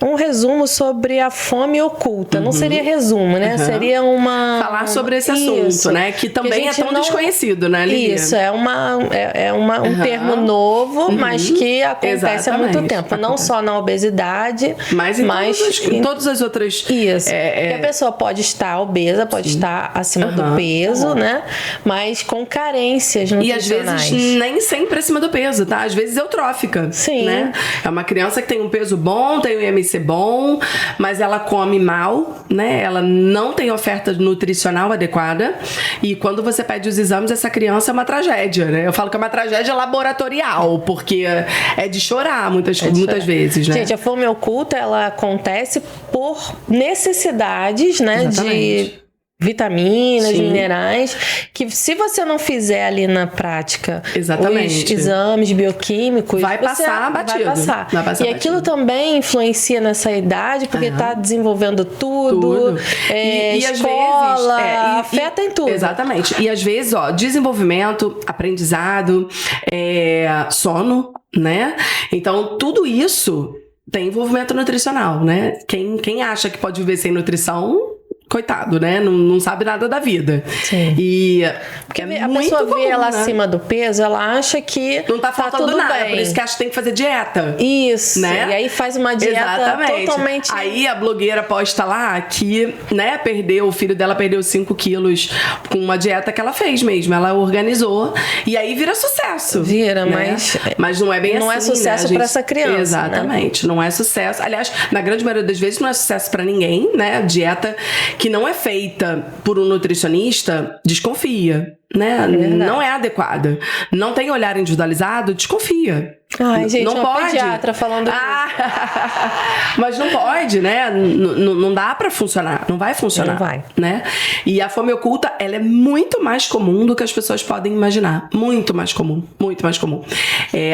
um resumo sobre a fome oculta. Não seria resumo, né? Seria falar sobre esse assunto, né? Que também é tão desconhecido, né, Lili? Isso, é um termo novo, mas que acontece há muito tempo. Não só na obesidade, mas em todas as outras... Isso. Que a pessoa pode estar obesa, pode estar acima do peso, né? Mas com carências nutricionais. E às vezes nem sempre acima do peso, tá? Às vezes eutrófica. Sim. Né? É uma criança que tem um peso bom, tem um IMC bom, mas ela come mal, né? Ela não tem oferta nutricional adequada. E quando você pede os exames, essa criança é uma tragédia, né? Eu falo que é uma tragédia laboratorial, porque é de chorar muitas vezes, né? Gente, a fome oculta, ela acontece por necessidades, né? De vitaminas, minerais, que se você não fizer ali na prática os exames bioquímicos, vai passar batido. Vai passar. E aquilo também influencia nessa idade, porque tá desenvolvendo tudo. E escola, às vezes, afeta em tudo. Exatamente. E às vezes, desenvolvimento, aprendizado, sono, né? Então, tudo isso tem envolvimento nutricional, né? Quem acha que pode viver sem nutrição, coitado, né? Não sabe nada da vida. Sim. E porque a pessoa vê ela acima do peso, ela acha que não tá faltando tudo nada, bem. por isso que acha que tem que fazer dieta. Isso, né? E aí faz uma dieta totalmente... Aí a blogueira posta lá que, né, o filho dela perdeu 5 quilos com uma dieta que ela fez mesmo, ela organizou, e aí vira sucesso. Vira, né? Mas não é bem não assim, é sucesso, né, pra essa criança. Exatamente, né? Não é sucesso. Aliás, na grande maioria das vezes não é sucesso pra ninguém, né? Dieta que não é feita por um nutricionista, desconfia, né? Não é adequada. Não tem olhar individualizado, desconfia. Ai, gente, não uma pode. pediatra falando mas não pode, né? Não dá pra funcionar. Não vai funcionar. Não vai. Né? E a fome oculta, ela é muito mais comum do que as pessoas podem imaginar. Muito mais comum. Muito mais comum.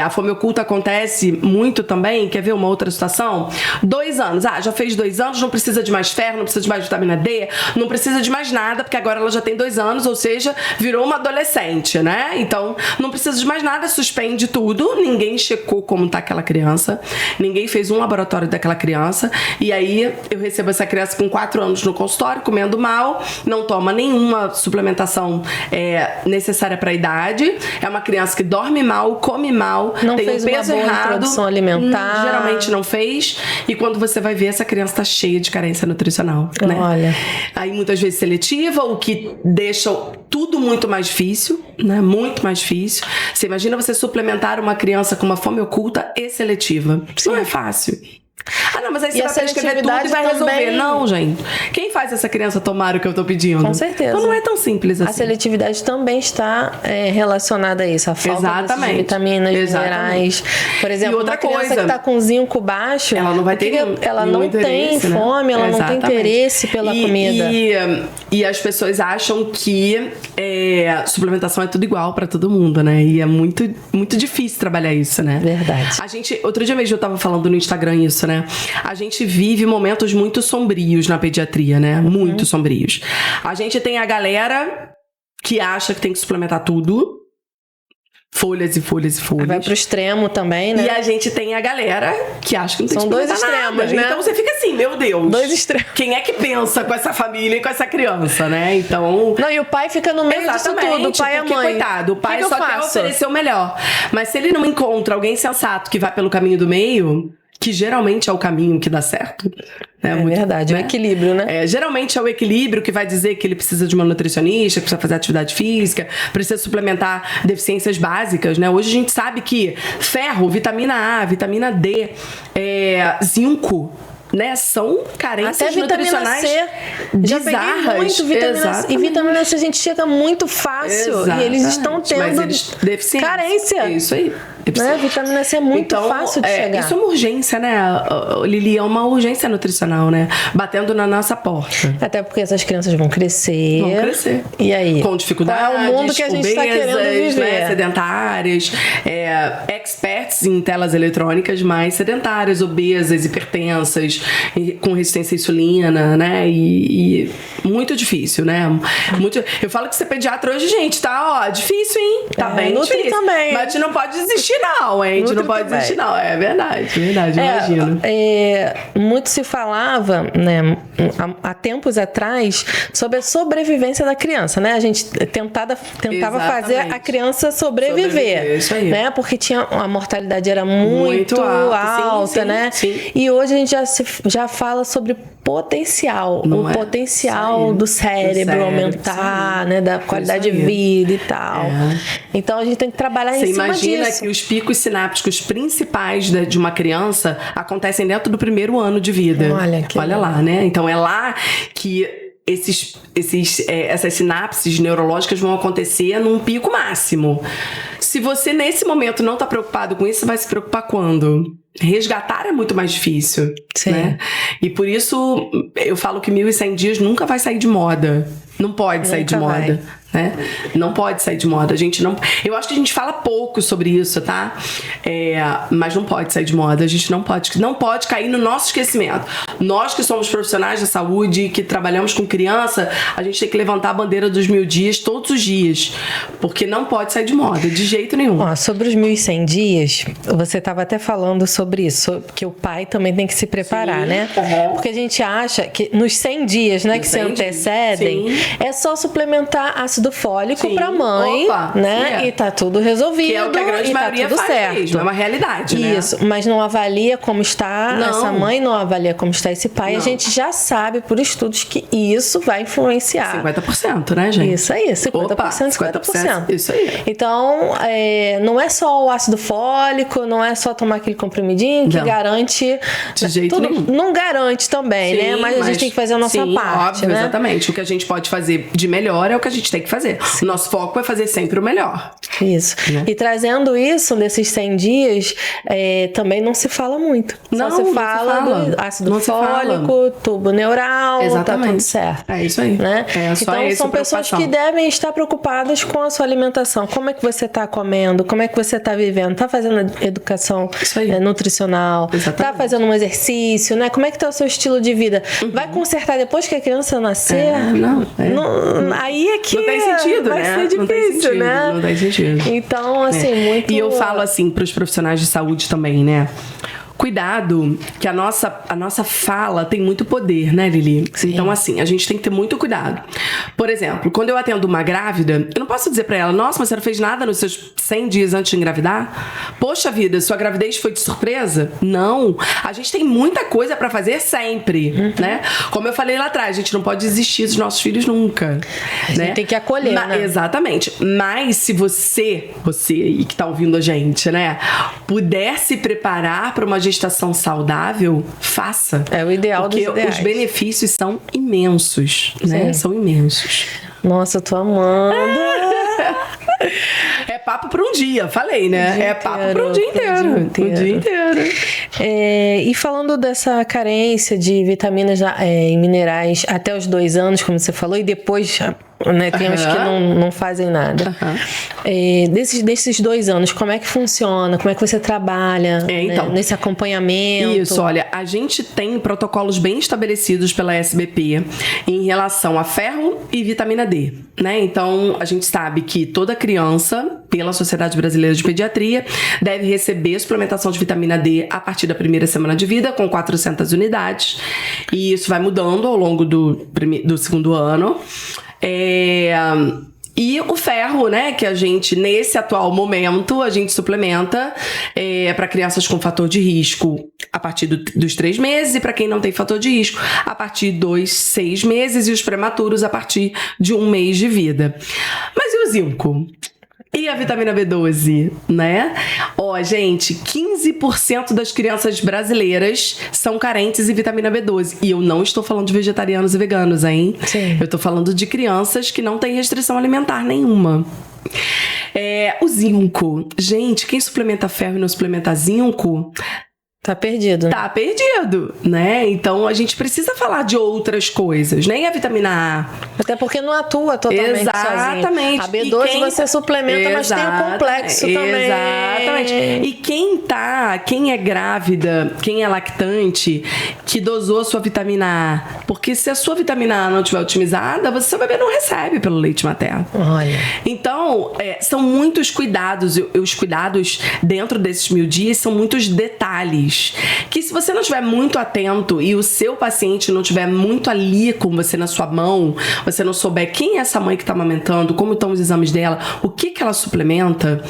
A fome oculta acontece muito também, quer ver uma outra situação? 2 anos. Já fez 2 anos, não precisa de mais ferro, não precisa de mais vitamina D, não precisa de mais nada, porque agora ela já tem 2 anos, ou seja, virou uma adolescente, né? Então, não precisa de mais nada, suspende tudo, ninguém checou como tá aquela criança, ninguém fez um laboratório daquela criança, e aí eu recebo essa criança com 4 anos no consultório, comendo mal, não toma nenhuma suplementação necessária para a idade, é uma criança que dorme mal, come mal, não tem fez um peso uma boa errado, introdução alimentar, geralmente não fez, e quando você vai ver, essa criança tá cheia de carência nutricional, né? Olha. Aí muitas vezes seletiva, o que deixa tudo muito mais difícil, né? Muito mais difícil. Você imagina você suplementar uma criança com uma fome oculta e seletiva. Isso não é fácil. Não, mas aí você vai prescrever tudo e vai resolver. Não, gente. Quem faz essa criança tomar o que eu tô pedindo? Com certeza. Então não é tão simples assim. A seletividade também está relacionada a isso. A falta de vitaminas, minerais. Por exemplo, uma criança que tá com zinco baixo, ela não vai ter ela não tem fome, ela não tem interesse pela comida. E as pessoas acham que suplementação é tudo igual pra todo mundo, né? E é muito, muito difícil trabalhar isso, né? Verdade. Outro dia mesmo eu tava falando no Instagram isso, né? A gente vive momentos muito sombrios na pediatria, né? Muito sombrios. A gente tem a galera que acha que tem que suplementar tudo. Folhas e folhas e folhas. Vai pro extremo também, né? E a gente tem a galera que acha que não tem que suplementar nada. São 2 extremos, né? Então você fica assim, meu Deus. 2 extremos. Quem é que pensa com essa família e com essa criança, né? Então... Não, e o pai fica no meio disso tudo, o pai e a mãe. Coitado, o pai só quer oferecer o melhor. Mas se ele não encontra alguém sensato que vai pelo caminho do meio... que geralmente é o caminho que dá certo. É verdade, né? O equilíbrio, né? Geralmente é o equilíbrio que vai dizer que ele precisa de uma nutricionista, que precisa fazer atividade física, precisa suplementar deficiências básicas, né? Hoje a gente sabe que ferro, vitamina A, vitamina D, zinco, né? São carências nutricionais C. Já peguei muito vitamina C. E vitamina C a gente chega muito fácil. Exatamente. E eles estão tendo carência. É isso aí. Né? Vitamina C é muito fácil de chegar. Isso é uma urgência, né, Lili? É uma urgência nutricional, né? Batendo na nossa porta. Até porque essas crianças vão crescer. Vão crescer. E aí? Com dificuldades, qual é o mundo que a gente está querendo viver? Né? Sedentárias, experts em telas eletrônicas, mas sedentárias, obesas, hipertensas, com resistência à insulina, né? E muito difícil, né? Eu falo que ser pediatra hoje, gente, tá, difícil, hein? Tá bem difícil. Também. Mas a gente não pode desistir desistir não, hein? A gente não pode desistir não. É verdade, imagino. Muito se falava, né, há tempos atrás, sobre a sobrevivência da criança, né? A gente tentava fazer a criança sobreviver, isso aí. Né? Porque a mortalidade era muito alta, sim, né? Sim. E hoje a gente já fala sobre potencial, potencial do cérebro aumentar, né, da qualidade de vida e tal. Então a gente tem que trabalhar em cima disso. Você imagina que os picos sinápticos principais de uma criança acontecem dentro do primeiro ano de vida. Olha lá, né? Então é lá que essas sinapses neurológicas vão acontecer num pico máximo. Se você nesse momento não está preocupado com isso, você vai se preocupar quando? Resgatar é muito mais difícil, né? E por isso eu falo que 1100 dias nunca vai sair de moda. Não pode sair de moda, né? Não pode sair de moda. Eu acho que a gente fala pouco sobre isso, tá? Mas não pode sair de moda. A gente não pode cair no nosso esquecimento. Nós que somos profissionais da saúde, que trabalhamos com criança, a gente tem que levantar a bandeira dos 1000 dias todos os dias, porque não pode sair de moda, de jeito nenhum. Sobre os 1100 dias, você estava até falando sobre isso, que o pai também tem que se preparar, né? Porque a gente acha que nos 100 dias, né, que se antecedem, é só suplementar ácido fólico para mãe, né? E tá tudo resolvido. Que é o que a grande maioria tudo faz certo. mesmo, é uma realidade, né? Isso, mas não avalia como está essa mãe, não avalia como está esse pai. A gente já sabe por estudos que isso vai influenciar. 50%, né, gente? Isso aí, 50%, 50%. Isso aí. Então, não é só o ácido fólico, não é só tomar aquele comprimidinho que garante... De jeito nenhum. Não garante também, né? Mas a gente tem que fazer a nossa parte, óbvio, né? Exatamente. O que a gente pode fazer de melhor é o que a gente tem que fazer. O nosso foco é fazer sempre o melhor. Isso. Né? E trazendo isso nesses 100 dias, também não se fala muito. Só se fala do ácido fólico, tubo neural, tá tudo certo. É isso aí. Né? Então, são pessoas que devem estar preocupadas com a sua alimentação. Como é que você está comendo? Como é que você está vivendo? Está fazendo educação nutricional? Está fazendo um exercício? Né? Como é que está o seu estilo de vida? Vai consertar depois que a criança nascer? Aí é que não tem sentido, vai ser difícil, não tem sentido. Então, assim, muito... E eu falo assim para os profissionais de saúde também, né? Cuidado, que a nossa fala tem muito poder, né, Lili? Sim. Então, assim, a gente tem que ter muito cuidado. Por exemplo, quando eu atendo uma grávida, eu não posso dizer pra ela, nossa, mas você não fez nada nos seus 100 dias antes de engravidar? Poxa vida, sua gravidez foi de surpresa? Não. A gente tem muita coisa pra fazer sempre, né? Como eu falei lá atrás, a gente não pode desistir dos nossos filhos nunca. A gente tem que acolher, né? Exatamente. Mas se você aí que tá ouvindo a gente, né, puder se preparar pra uma gestação saudável, faça. É o ideal dos ideais. Porque os benefícios são imensos, né? São imensos. Nossa, eu tô amando. É papo para um dia, falei, né? Papo para um dia inteiro. Um dia inteiro. E falando dessa carência de vitaminas e minerais até os 2 anos, como você falou, e depois... Né? Tem uns que não fazem nada. Desses 2 anos, como é que funciona? Como é que você trabalha então, nesse acompanhamento? Isso, olha, a gente tem protocolos bem estabelecidos pela SBP em relação a ferro e vitamina D, né? Então, a gente sabe que toda criança, pela Sociedade Brasileira de Pediatria, deve receber suplementação de vitamina D a partir da primeira semana de vida, com 400 unidades. E isso vai mudando ao longo do 2º ano. E o ferro, né, que a gente, nesse atual momento, a gente suplementa para crianças com fator de risco a partir dos 3 meses e para quem não tem fator de risco a partir dos 6 meses e os prematuros a partir de 1 mês de vida. Mas e o zinco? E a vitamina B12, né? Gente, 15% das crianças brasileiras são carentes em vitamina B12. E eu não estou falando de vegetarianos e veganos, hein? Sim. Eu estou falando de crianças que não têm restrição alimentar nenhuma. O zinco. Gente, quem suplementa ferro e não suplementa zinco... Tá perdido. Tá perdido, né? Então a gente precisa falar de outras coisas, nem a vitamina A. Até porque não atua totalmente Exatamente. sozinho. A B12 você suplementa, mas tem o complexo também. Exatamente. E quem é grávida, quem é lactante, que dosou a sua vitamina A, porque se a sua vitamina A não estiver otimizada, seu bebê não recebe pelo leite materno. Olha. Então, são muitos cuidados. Os cuidados dentro desses 1000 dias são muitos detalhes. Que se você não estiver muito atento e o seu paciente não estiver muito ali com você na sua mão, você não souber quem é essa mãe que está amamentando, como estão os exames dela, o que ela suplementa,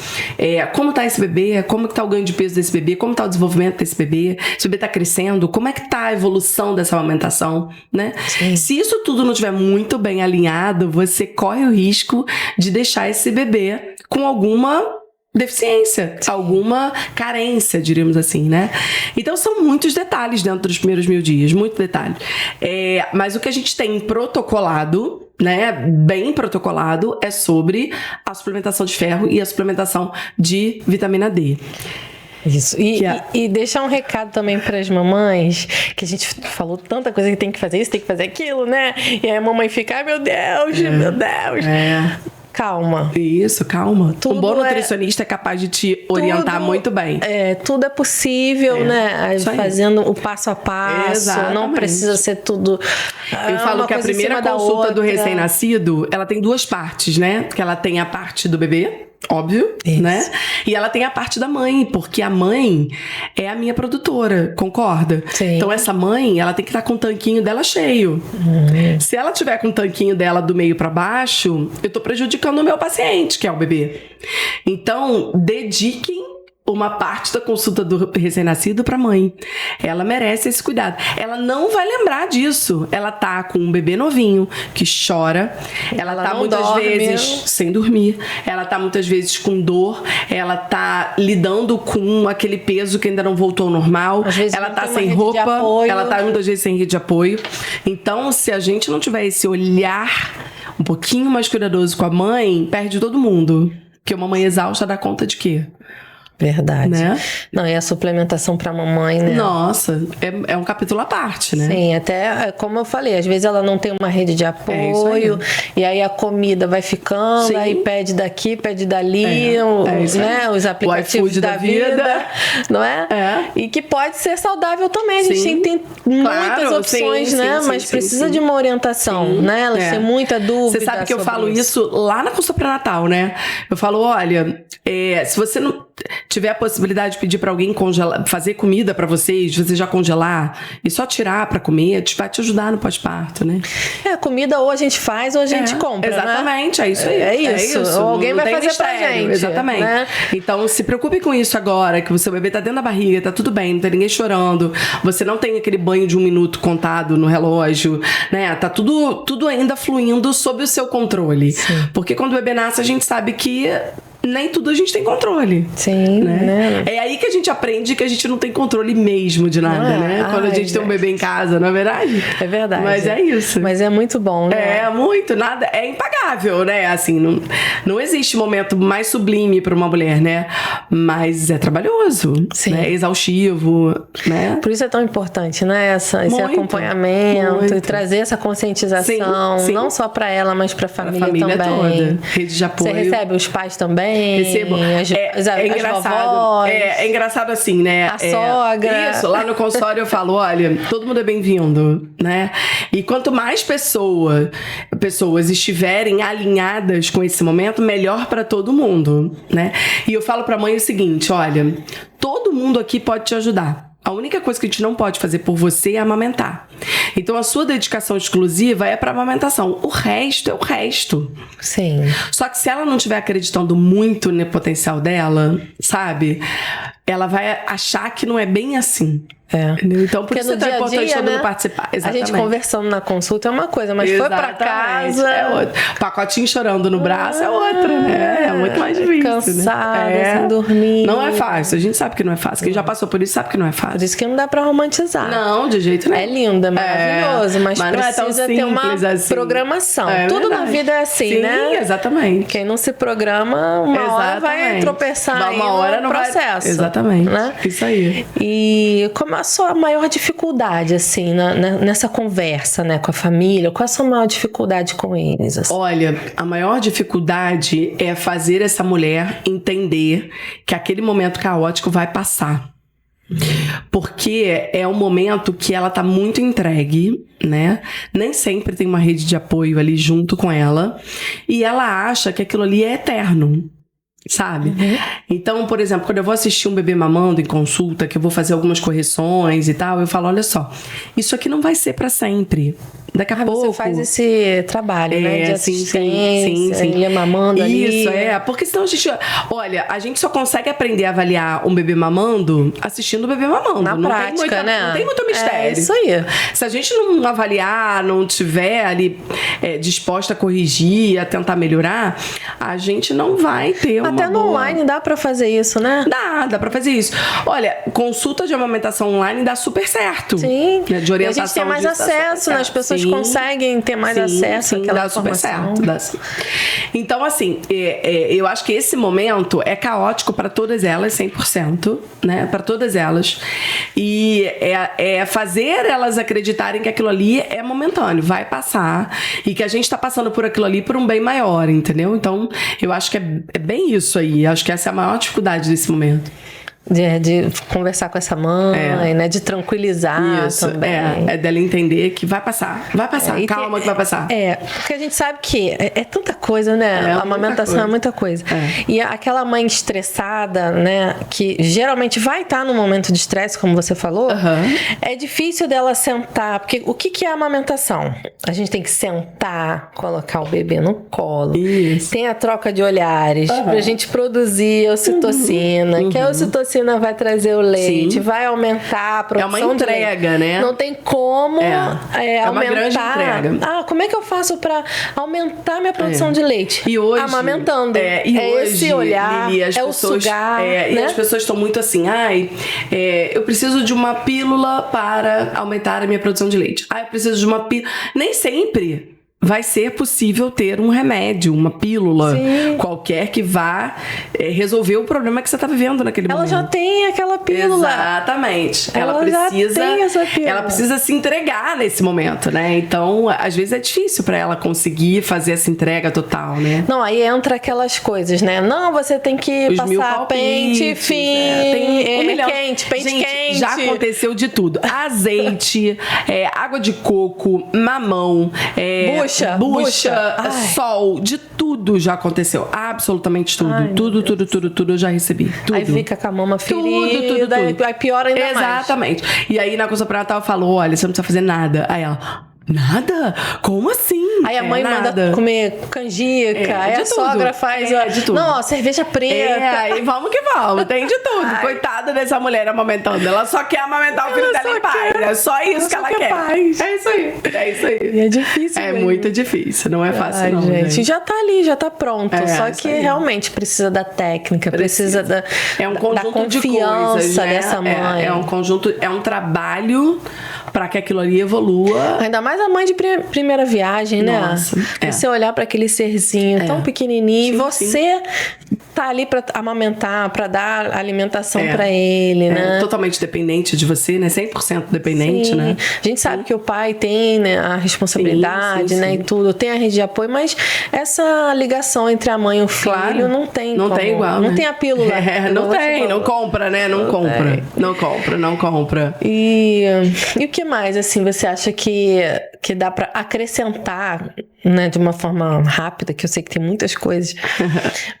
como está esse bebê, como está o ganho de peso desse bebê, como está o desenvolvimento desse bebê, se o bebê está crescendo, como é que está a evolução dessa amamentação, né? Sim. Se isso tudo não estiver muito bem alinhado, você corre o risco de deixar esse bebê com alguma deficiência, alguma carência, diríamos assim, né? Então são muitos detalhes dentro dos primeiros 1000 dias, muito detalhe. Mas o que a gente tem protocolado, né, bem protocolado, é sobre a suplementação de ferro e a suplementação de vitamina D. Isso. E deixar um recado também para as mamães, que a gente falou tanta coisa que tem que fazer isso, tem que fazer aquilo, né? E aí a mamãe fica, ai meu Deus, meu Deus. Calma. Isso, calma. Tudo um bom nutricionista é capaz de te orientar muito bem. Tudo é possível, né? Fazendo o passo a passo. Exatamente. Não precisa ser tudo. Eu falo que a primeira consulta do recém-nascido, ela tem 2 partes, né? Que ela tem a parte do bebê, óbvio, isso, né? E ela tem a parte da mãe, porque a mãe é a minha produtora, concorda? Sim. Então essa mãe, ela tem que estar com o tanquinho dela cheio. Se ela tiver com o tanquinho dela do meio para baixo, eu tô prejudicando o meu paciente, que é o bebê. Então, dediquem uma parte da consulta do recém-nascido pra mãe. Ela merece esse cuidado. Ela não vai lembrar disso. Ela tá com um bebê novinho que chora. Ela tá muitas vezes sem dormir. Ela tá muitas vezes com dor. Ela tá lidando com aquele peso que ainda não voltou ao normal. Ela tá sem roupa. Ela tá muitas vezes sem rede de apoio. Então, se a gente não tiver esse olhar um pouquinho mais cuidadoso com a mãe, perde todo mundo. Porque uma mãe exausta dá conta de quê? Verdade. Né? Não, e a suplementação pra mamãe, né? Nossa, é um capítulo à parte, né? Sim, até como eu falei, às vezes ela não tem uma rede de apoio, e aí a comida vai ficando, Sim. aí pede daqui, pede dali, né? Os aplicativos da vida, não é? E que pode ser saudável também. A gente tem muitas opções, né? Mas precisa de uma orientação, né? Elas têm muita dúvida. Você sabe que eu falo isso lá na consulta pré-natal, né? Eu falo, olha, se você não tiver a possibilidade de pedir pra alguém fazer comida pra vocês, você já congelar e só tirar pra comer, vai te ajudar no pós-parto, né? Comida ou a gente faz ou a gente compra, exatamente, né? É isso aí. É isso. Ou alguém vai fazer pra gente. Exatamente. Né? Então, se preocupe com isso agora, que o seu bebê tá dentro da barriga, tá tudo bem, não tem ninguém chorando, você não tem aquele banho de 1 minuto contado no relógio, né? Tá tudo ainda fluindo sob o seu controle. Sim. Porque quando o bebê nasce, a gente sabe que nem tudo a gente tem controle. Sim, né? É aí que a gente aprende que a gente não tem controle mesmo de nada, né? Quando a gente tem um bebê em casa, não é verdade? É verdade. Mas é isso. Mas é muito bom, né? É muito, nada, é impagável, né? Assim, não existe momento mais sublime para uma mulher, né? Mas é trabalhoso, né? É exaustivo, né? Por isso é tão importante, né? Esse acompanhamento e trazer essa conscientização, não só para ela, mas para a família também. Toda. Rede de apoio. Você recebe os pais também? Recebo. As engraçado. vovós, é engraçado assim, né? A sogra. Isso, lá no consultório eu falo, olha, todo mundo é bem-vindo, né? E quanto mais pessoas estiverem alinhadas com esse momento, melhor para todo mundo, né? E eu falo pra mãe o seguinte, olha, todo mundo aqui pode te ajudar. A única coisa que a gente não pode fazer por você é amamentar. Então, a sua dedicação exclusiva é para amamentação. O resto é o resto. Sim. Só que se ela não estiver acreditando muito no potencial dela, sabe? Ela vai achar que não é bem assim. Entendeu? Então, por Porque isso no é tão dia a importante dia, todo né, mundo participar. a gente conversando na consulta é uma coisa, mas foi pra casa... É outra. Pacotinho chorando no braço é outra, né? É muito mais difícil, cansada, né? sem dormir. Não é fácil. A gente sabe que não é fácil. Quem já passou por isso sabe que não é fácil. Por isso que não dá pra romantizar. Não, de jeito nenhum. É lindo, é maravilhoso, mas não é tão precisa ter uma assim. programação. É Tudo verdade. na vida é assim, Sim, né? Exatamente. Quem não se programa, uma hora vai tropeçar uma hora no processo. Vai... Exatamente. Né? Isso aí. E como é a sua maior dificuldade, assim, nessa conversa, né, com a família? Qual é a sua maior dificuldade com eles? Assim? Olha, a maior dificuldade é fazer essa mulher entender que aquele momento caótico vai passar. Porque é um momento que ela tá muito entregue, né? Nem sempre tem uma rede de apoio ali junto com ela. E ela acha que aquilo ali é eterno. Sabe? Então, por exemplo, quando eu vou assistir um bebê mamando em consulta, que eu vou fazer algumas correções e tal, eu falo, olha só, isso aqui não vai ser pra sempre. Daqui a pouco... Você faz esse trabalho, né? De assistência, sim. ele mamando ali. Isso, porque senão a gente... Olha, a gente só consegue aprender a avaliar um bebê mamando assistindo o bebê mamando. Na prática, né? Não tem muito mistério. É isso aí. Se a gente não avaliar, não tiver ali disposta a corrigir, a tentar melhorar, a gente não vai ter uma Até no online dá pra fazer isso, né? Dá pra fazer isso. Olha, consulta de amamentação online dá super certo. Sim. Né? De orientação. E a gente tem mais acesso, né? As pessoas conseguem ter mais acesso àquela dá super informação. certo. Dá sim. Então, assim, eu acho que esse momento é caótico para todas elas, 100%, né? Para todas elas. E é fazer elas acreditarem que aquilo ali é momentâneo, vai passar. E que a gente tá passando por aquilo ali por um bem maior, entendeu? Então, eu acho que é bem isso aí. Acho que essa é a maior dificuldade desse momento. De conversar com essa mãe, né? De tranquilizar isso, também. É dela entender que vai passar. Vai passar, calma que vai passar. Porque a gente sabe que é tanta coisa, né? A amamentação é muita coisa. E aquela mãe estressada, né? Que geralmente vai estar no momento de estresse, como você falou. É difícil dela sentar. Porque o que é a amamentação? A gente tem que sentar, colocar o bebê no colo. Isso. Tem a troca de olhares pra gente produzir a ocitocina, que a ocitocina vai trazer o leite, vai aumentar a produção. É uma entrega, né? Não tem como aumentar. Uma grande entrega. Como é que eu faço pra aumentar minha produção de leite? E hoje, amamentando. Hoje, esse olhar, Lili, o sugar. Né? E as pessoas estão muito assim, eu preciso de uma pílula para aumentar a minha produção de leite. Eu preciso de uma pílula. Nem sempre vai ser possível ter um remédio, uma pílula qualquer que vá resolver o problema que você está vivendo naquele momento. Ela já tem aquela pílula. Exatamente. Ela já tem essa pílula. Ela precisa se entregar nesse momento, né? Então, às vezes é difícil para ela conseguir fazer essa entrega total, né? Não, aí entra aquelas coisas, né? Não, você tem que passar pente fino, quente, pente quente. Já aconteceu de tudo. Azeite, água de coco, mamão, bucha, sol, de tudo já aconteceu. Absolutamente tudo. Ai, tudo eu já recebi. Tudo. Aí fica com a mama ferida. Tudo. Aí piora ainda mais. Exatamente. E aí na consulta pré-natal falou, olha, você não precisa fazer nada. Aí ela... Nada? Como assim? Aí a mãe manda comer canjica, aí a sogra faz de tudo. Não, cerveja preta. Aí vamos que vamos, tem de tudo. Coitada dessa mulher amamentando. Ela só quer amamentar o filho dela em paz. É só isso que ela quer. Paz. É isso aí. E é difícil. É muito difícil, não é fácil não, gente. Já tá ali, já tá pronto. Só que aí. realmente precisa da técnica, precisa da conjunto de coisas, né? dessa mãe. É um conjunto, é um trabalho para que aquilo ali evolua. Ainda mais a mãe de primeira viagem, né? Nossa, Você olhar para aquele serzinho tão pequenininho, você tá ali para amamentar, para dar alimentação para ele, né? Totalmente dependente de você, né? 100% dependente, né? A gente sabe que o pai tem, né, a responsabilidade, né, e tudo, tem a rede de apoio, mas essa ligação entre a mãe e o filho não tem não como. tem igual, não né? tem a pílula. Não tem, não compra, né? Não compra. E o que mais, assim, você acha que dá para acrescentar, né, de uma forma rápida, que eu sei que tem muitas coisas,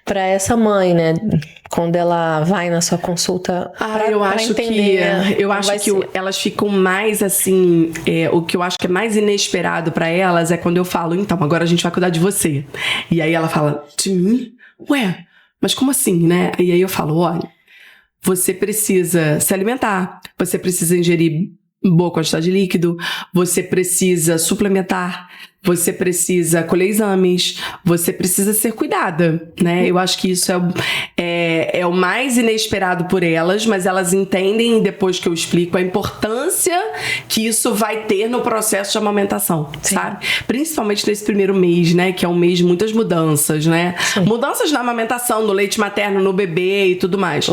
para essa mãe, né, quando ela vai na sua consulta eu acho que elas ficam mais assim, o que eu acho que é mais inesperado para elas é quando eu falo, então, agora a gente vai cuidar de você. E aí ela fala, de mim? Ué, mas como assim, né? E aí eu falo, olha, você precisa se alimentar, você precisa ingerir boa quantidade de líquido, você precisa suplementar, você precisa colher exames, você precisa ser cuidada, né? Eu acho que isso é o mais inesperado por elas, mas elas entendem, depois que eu explico, a importância que isso vai ter no processo de amamentação, sabe? Principalmente nesse primeiro mês, né? Que é um mês de muitas mudanças, né? Sim. Mudanças na amamentação, no leite materno, no bebê e tudo mais.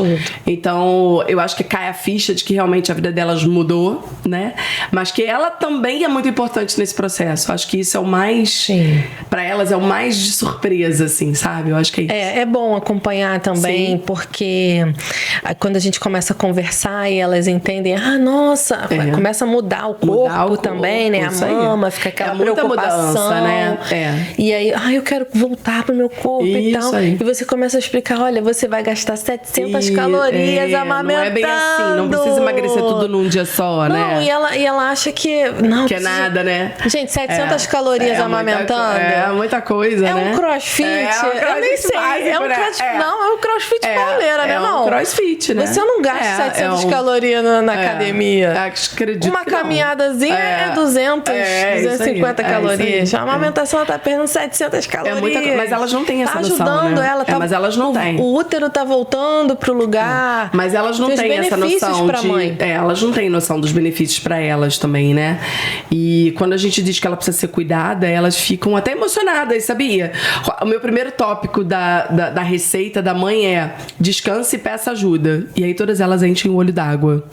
Então, eu acho que cai a ficha de que realmente a vida delas mudou, né? Mas que ela também é muito importante nesse processo. Eu acho que isso é o mais, para elas é o mais de surpresa, assim, sabe? Eu acho que é isso. É bom acompanhar também, porque quando a gente começa a conversar e elas entendem, nossa, começa a mudar o corpo também, né? A mama, fica aquela preocupação. Mudança, né? E aí, eu quero voltar pro meu corpo e tal. Aí. E você começa a explicar, olha, você vai gastar 700 calorias amamentando. Não é bem assim, não precisa emagrecer tudo num dia só, né? E ela acha que... Não, que é nada, né? Gente, 700 calorias amamentando. Muita coisa, né? É um crossfit. Eu nem sei. Não, é um crossfit pauleira, né? É um crossfit, né? Você não gasta 700 calorias na academia. Acredito uma caminhadazinha é 250 calorias. A amamentação tá perdendo 700 calorias. Mas elas não têm essa noção, ajudando ela. Mas elas não têm. O útero tá voltando pro lugar. Mas elas não têm essa noção pra mãe. Elas não têm noção dos benefícios pra elas também, né? E quando a gente diz que ela precisa ser cuidada, elas ficam até emocionadas, sabia? O meu primeiro tópico da receita da mãe é descanse e peça ajuda. E aí todas elas enchem o olho d'água.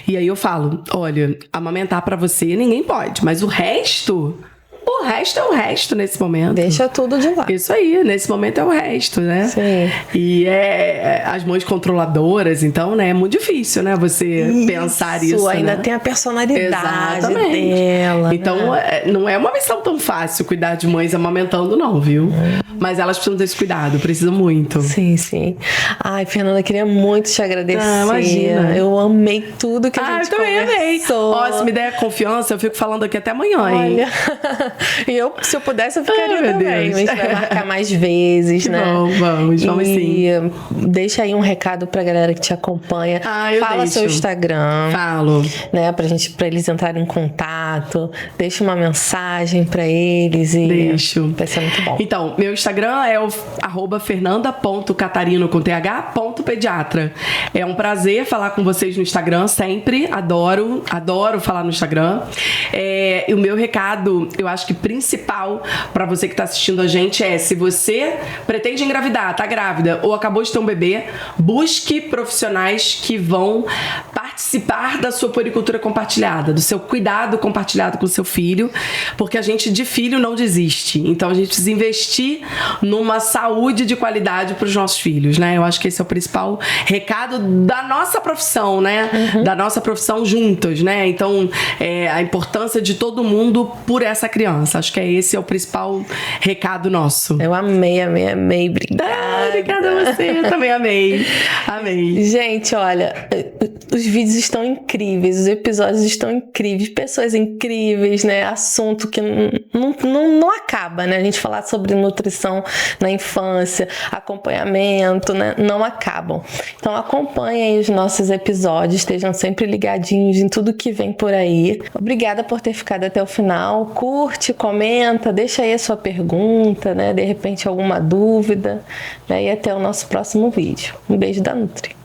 E aí eu falo, olha, amamentar pra você ninguém pode, mas o resto é o resto nesse momento. Deixa tudo de lado. Isso aí, nesse momento é o resto, né? Sim. E as mães controladoras, então, né? É muito difícil, né? Você pensar isso, ainda tem a personalidade dela. Então, né? Não é uma missão tão fácil cuidar de mães amamentando, não, viu? Mas elas precisam ter esse cuidado, precisam muito. Sim. Ai, Fernanda, queria muito te agradecer. Imagina. Eu amei tudo que a gente conversou. Eu também amei. Se me der confiança, eu fico falando aqui até amanhã, hein? Olha... E se eu pudesse, eu ficaria também. A gente vai marcar mais vezes, né? Vamos sim. Deixa aí um recado pra galera que te acompanha. Fala seu Instagram. Falo. Né? Pra eles entrarem em contato. Deixa uma mensagem pra eles. Deixo. Vai ser muito bom. Então, meu Instagram é o @fernanda.catarino.pediatra. É um prazer falar com vocês no Instagram, sempre. Adoro falar no Instagram. E o meu recado, eu acho que principal para você que tá assistindo a gente se você pretende engravidar, tá grávida ou acabou de ter um bebê, busque profissionais que vão participar da sua puericultura compartilhada, do seu cuidado compartilhado com o seu filho, porque a gente de filho não desiste. Então a gente precisa investir numa saúde de qualidade para os nossos filhos, né? Eu acho que esse é o principal recado da nossa profissão, né? Da nossa profissão juntas, né? Então a importância de todo mundo por essa criança. Acho que esse é o principal recado nosso. Eu amei. Obrigada. Obrigada a você. Eu também amei. Gente, olha, os vídeos estão incríveis, os episódios estão incríveis, pessoas incríveis, né? Assunto que não acaba, né? A gente falar sobre nutrição na infância, acompanhamento, né? Não acabam. Então acompanhem os nossos episódios, estejam sempre ligadinhos em tudo que vem por aí. Obrigada por ter ficado até o final. Curte, comenta, deixa aí a sua pergunta, né? De repente alguma dúvida, né? E até o nosso próximo vídeo. Um beijo da Nutri.